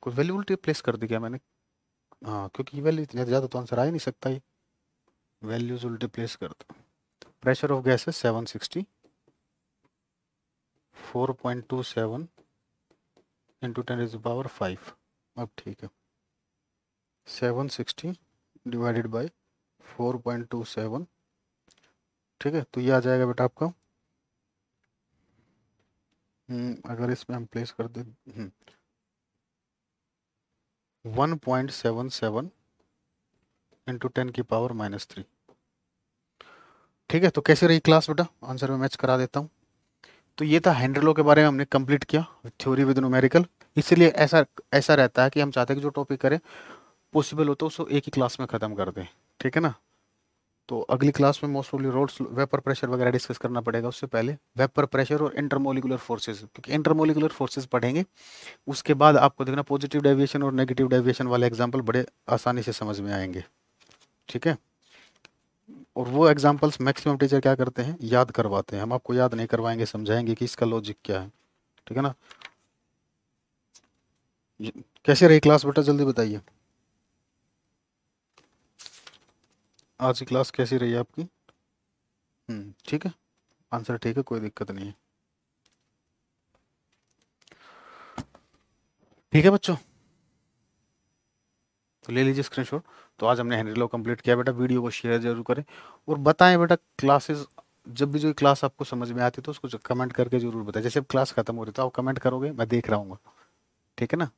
कोई वैल्यू उल्टी प्लेस कर दी क्या मैंने? हाँ, क्योंकि वैल्यू इतनी ज़्यादा तो आंसर आ ही नहीं सकता ये, वैल्यूज उल्टे प्लेस कर दो। प्रेशर ऑफ गैस है 760, 4.27 इंटू 10⁵। अब ठीक है, 760 डिवाइडेड बाई 4.27, ठीक है, तो ये आ जाएगा बेटा आपका, अगर इसमें हम प्लेस कर दे 1.77 इंटू 10⁻³ ठीक है। तो कैसे रही क्लास बेटा, आंसर में मैच करा देता हूँ। तो ये था हेनरी लॉ के बारे में हमने कंप्लीट किया, थ्योरी विद न्यूमेरिकल। इसलिए ऐसा ऐसा रहता है कि हम चाहते हैं कि जो टॉपिक करें पॉसिबल हो तो उसको एक ही क्लास में ख़त्म कर दें, ठीक है ना। तो अगली क्लास में most probably Raoult's vapour pressure वगैरह डिस्कस करना पड़ेगा, उससे पहले वेपर प्रेशर और इंटरमोलिकुलर फोर्सेस, क्योंकि इंटरमोलिकुलर फोर्सेस पढ़ेंगे उसके बाद आपको देखना पॉजिटिव डेविएशन और नेगेटिव डेविएशन वाले एग्जाम्पल बड़े आसानी से समझ में आएंगे, ठीक है। और वो एग्जाम्पल्स मैक्सिमम टीचर क्या करते हैं, याद करवाते हैं, हम आपको याद नहीं करवाएंगे, समझाएंगे कि इसका लॉजिक क्या है, ठीक है ना। कैसे रही क्लास बेटा, जल्दी बताइए, आज की क्लास कैसी रही आपकी? ठीक है, आंसर ठीक है, कोई दिक्कत नहीं है, ठीक है बच्चों। तो ले लीजिए स्क्रीनशॉट। तो आज हमने हेनरी लॉ कंप्लीट किया बेटा, वीडियो को शेयर जरूर करें और बताएं बेटा क्लासेस, जब भी जो क्लास आपको समझ में आती है तो उसको कमेंट करके जरूर बताएं। जैसे अब क्लास खत्म हो रही है तो आप कमेंट करोगे, मैं देख रहा हूँ, ठीक है ना।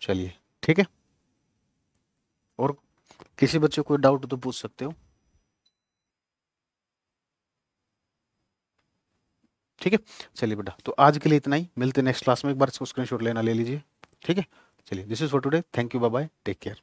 चलिए, ठीक है, और किसी बच्चे को डाउट तो पूछ सकते हो, ठीक है। चलिए बेटा, तो आज के लिए इतना ही, मिलते हैं नेक्स्ट क्लास में। एक बार इसको स्क्रीनशॉट लेना ले लीजिए, ठीक है। चलिए, this is for today, thank you, bye bye, take care.